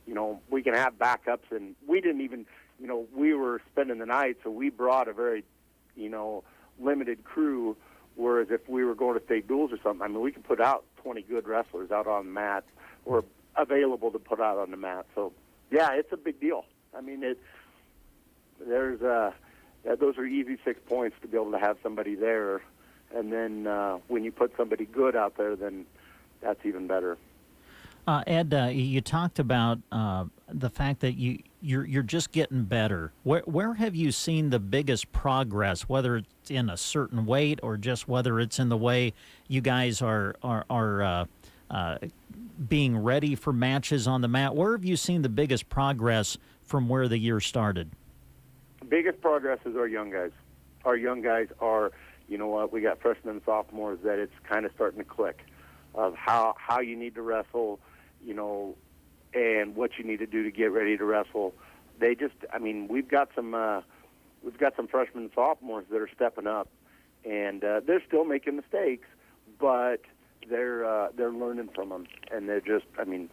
you know, we can have backups, and we didn't even, you know, we were spending the night, so we brought a very, you know, limited crew, whereas if we were going to state duels or something, I mean, we could put out 20 good wrestlers out on the mat or available to put out on the mat. So Yeah, it's a big deal. I mean, those are easy 6 points to be able to have somebody there, and then when you put somebody good out there, then that's even better. Ed, you talked about the fact that you're just getting better. Where have you seen the biggest progress, whether it's in a certain weight or just whether it's in the way you guys are being ready for matches on the mat? Where have you seen the biggest progress from where the year started? The biggest progress is our young guys. Our young guys are, you know what, we got freshmen and sophomores that it's kind of starting to click of how you need to wrestle, you know, and what you need to do to get ready to wrestle. They just, I mean, we've got some freshmen and sophomores that are stepping up, and they're still making mistakes, but they're learning from them, and they're just, I mean,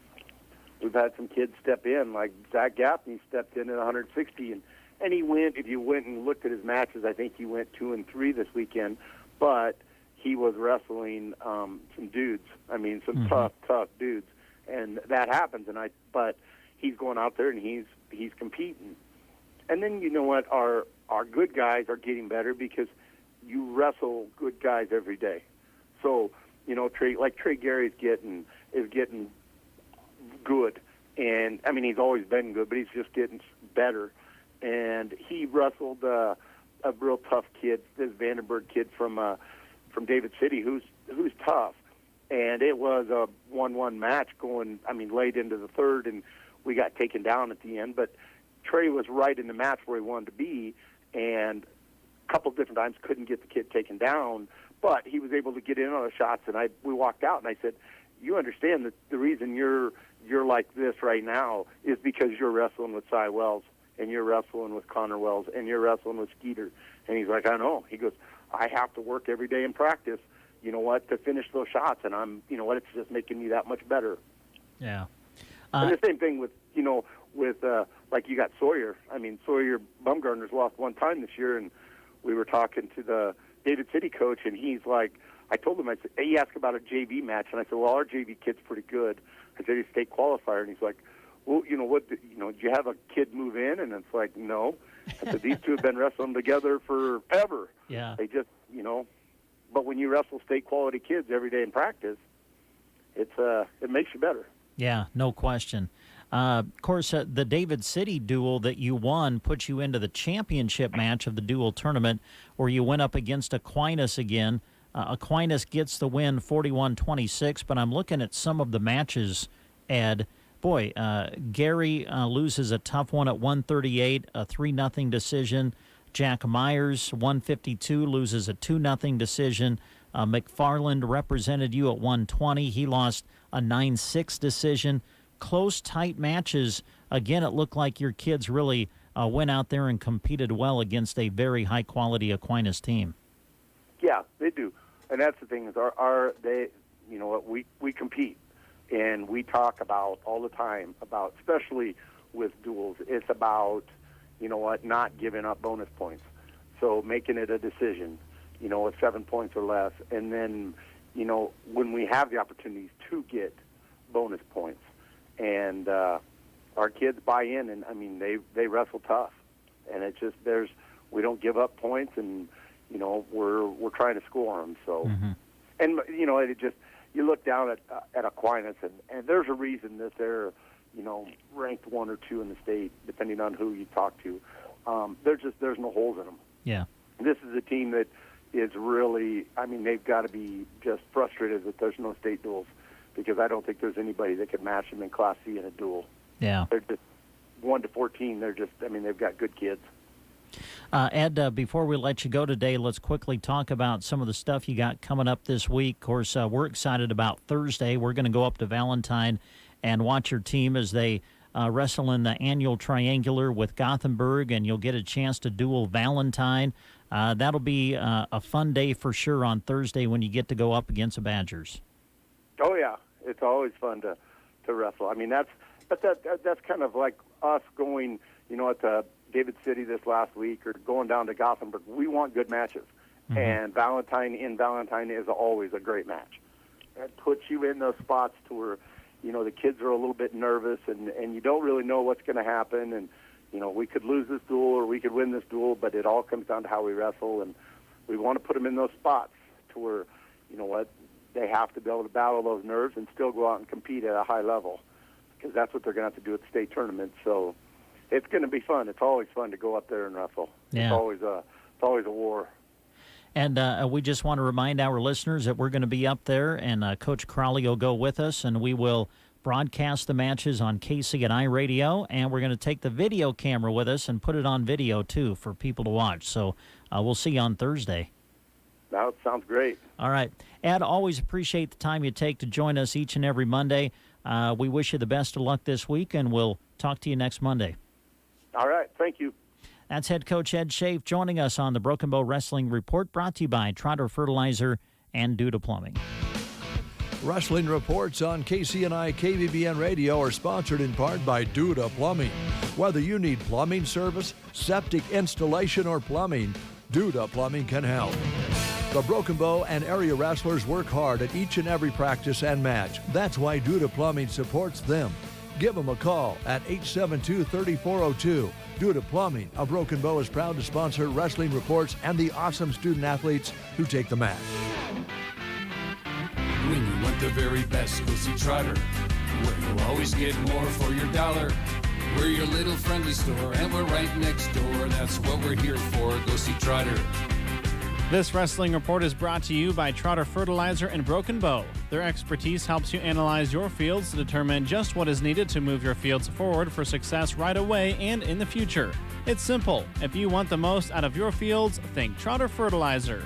we've had some kids step in, like Zach Gaffney stepped in at 160, and he went, if you went and looked at his matches, I think he went 2 and 3 this weekend, but he was wrestling some dudes, I mean, some tough dudes, and that happens, but he's going out there and he's competing. And then, you know what, our good guys are getting better because you wrestle good guys every day. So, you know, Trey Gary is getting good, and I mean, he's always been good, but he's just getting better. And he wrestled a real tough kid, this Vandenberg kid from David City, who's tough. And it was a 1-1 match going, I mean, late into the third, and we got taken down at the end. But Trey was right in the match where he wanted to be, and a couple different times couldn't get the kid taken down, but he was able to get in on the shots. And we walked out, and I said, "You understand that the reason you're like this right now is because you're wrestling with Cy Wells, and you're wrestling with Connor Wells, and you're wrestling with Skeeter." And he's like, "I know." He goes, "I have to work every day in practice, you know what, to finish those shots, and I'm, you know what, it's just making me that much better." Yeah. And the same thing with, you know, like you got Sawyer. I mean, Sawyer Bumgarner's lost one time this year, and we were talking to the David City coach, and he's like, I told him, I said, he asked about a JV match, and I said, well, our JV kid's pretty good. I said, he's a state qualifier, and he's like, well, you know what, do you have a kid move in? And it's like, no. I said, these two have been wrestling together forever. Yeah. They just, you know, but when you wrestle state quality kids every day in practice, it makes you better. Yeah, no question. Of course, the David City duel that you won put you into the championship match of the dual tournament, where you went up against Aquinas again. Aquinas gets the win 41-26, but I'm looking at some of the matches, Ed. Boy, Gary loses a tough one at 138, a 3-0 decision. Jack Myers, 152, loses a 2-0 decision. McFarland represented you at 120. He lost a 9-6 decision. Close, tight matches. Again, it looked like your kids really went out there and competed well against a very high-quality Aquinas team. Yeah, they do. And that's the thing is they, you know what, we compete. And we talk about all the time about, especially with duels, it's about, you know what, not giving up bonus points. So making it a decision, you know, with 7 points or less. And then, you know, when we have the opportunities to get bonus points. And our kids buy in, and, I mean, they wrestle tough. And it's just, we don't give up points, and, you know, we're trying to score them. So, and, you know, it just, you look down at Aquinas, and there's a reason that they're, you know, ranked 1 or 2 in the state, depending on who you talk to. There's no holes in them. Yeah. This is a team that is really, I mean, they've got to be just frustrated that there's no state duels, because I don't think there's anybody that could match them in Class C in a duel. Yeah. They're just 1 to 14. They're just, I mean, they've got good kids. Ed, before we let you go today, let's quickly talk about some of the stuff you got coming up this week. Of course, we're excited about Thursday. We're going to go up to Valentine and watch your team as they wrestle in the annual triangular with Gothenburg, and you'll get a chance to duel Valentine. That'll be a fun day for sure on Thursday when you get to go up against the Badgers. Oh, yeah. It's always fun to wrestle. I mean, that's kind of like us going, you know, at the David City this last week or going down to Gothenburg. We want good matches. And Valentine is always a great match. It puts you in those spots to where, the kids are a little bit nervous, and you don't really know what's going to happen. And, we could lose this duel or we could win this duel, but it all comes down to how we wrestle. And we want to put them in those spots to where, they have to be able to battle those nerves and still go out and compete at a high level, because that's what they're going to have to do at the state tournament. So it's going to be fun. It's always fun to go up there and wrestle. Yeah. It's always a war. And we just want to remind our listeners that we're going to be up there, and Coach Crowley will go with us, and we will broadcast the matches on KCNI Radio, and we're going to take the video camera with us and put it on video, too, for people to watch. So we'll see you on Thursday. That sounds great. All right. Ed, always appreciate the time you take to join us each and every Monday. We wish you the best of luck this week, and we'll talk to you next Monday. All right. Thank you. That's head coach Ed Schaaf joining us on the Broken Bow Wrestling Report, brought to you by Trotter Fertilizer and Duda Plumbing. Wrestling reports on KCNI KBBN Radio are sponsored in part by Duda Plumbing. Whether you need plumbing service, septic installation, or plumbing, Duda Plumbing can help. The Broken Bow and area wrestlers work hard at each and every practice and match. That's why Duda Plumbing supports them. Give them a call at 872-3402. Duda Plumbing of Broken Bow is proud to sponsor wrestling reports and the awesome student athletes who take the match. When you want the very best, go see Trotter, where you'll always get more for your dollar. We're your little friendly store, and we're right next door. That's what we're here for. Go see Trotter. This wrestling report is brought to you by Trotter Fertilizer and Broken Bow. Their expertise helps you analyze your fields to determine just what is needed to move your fields forward for success right away and in the future. It's simple. If you want the most out of your fields, think Trotter Fertilizer.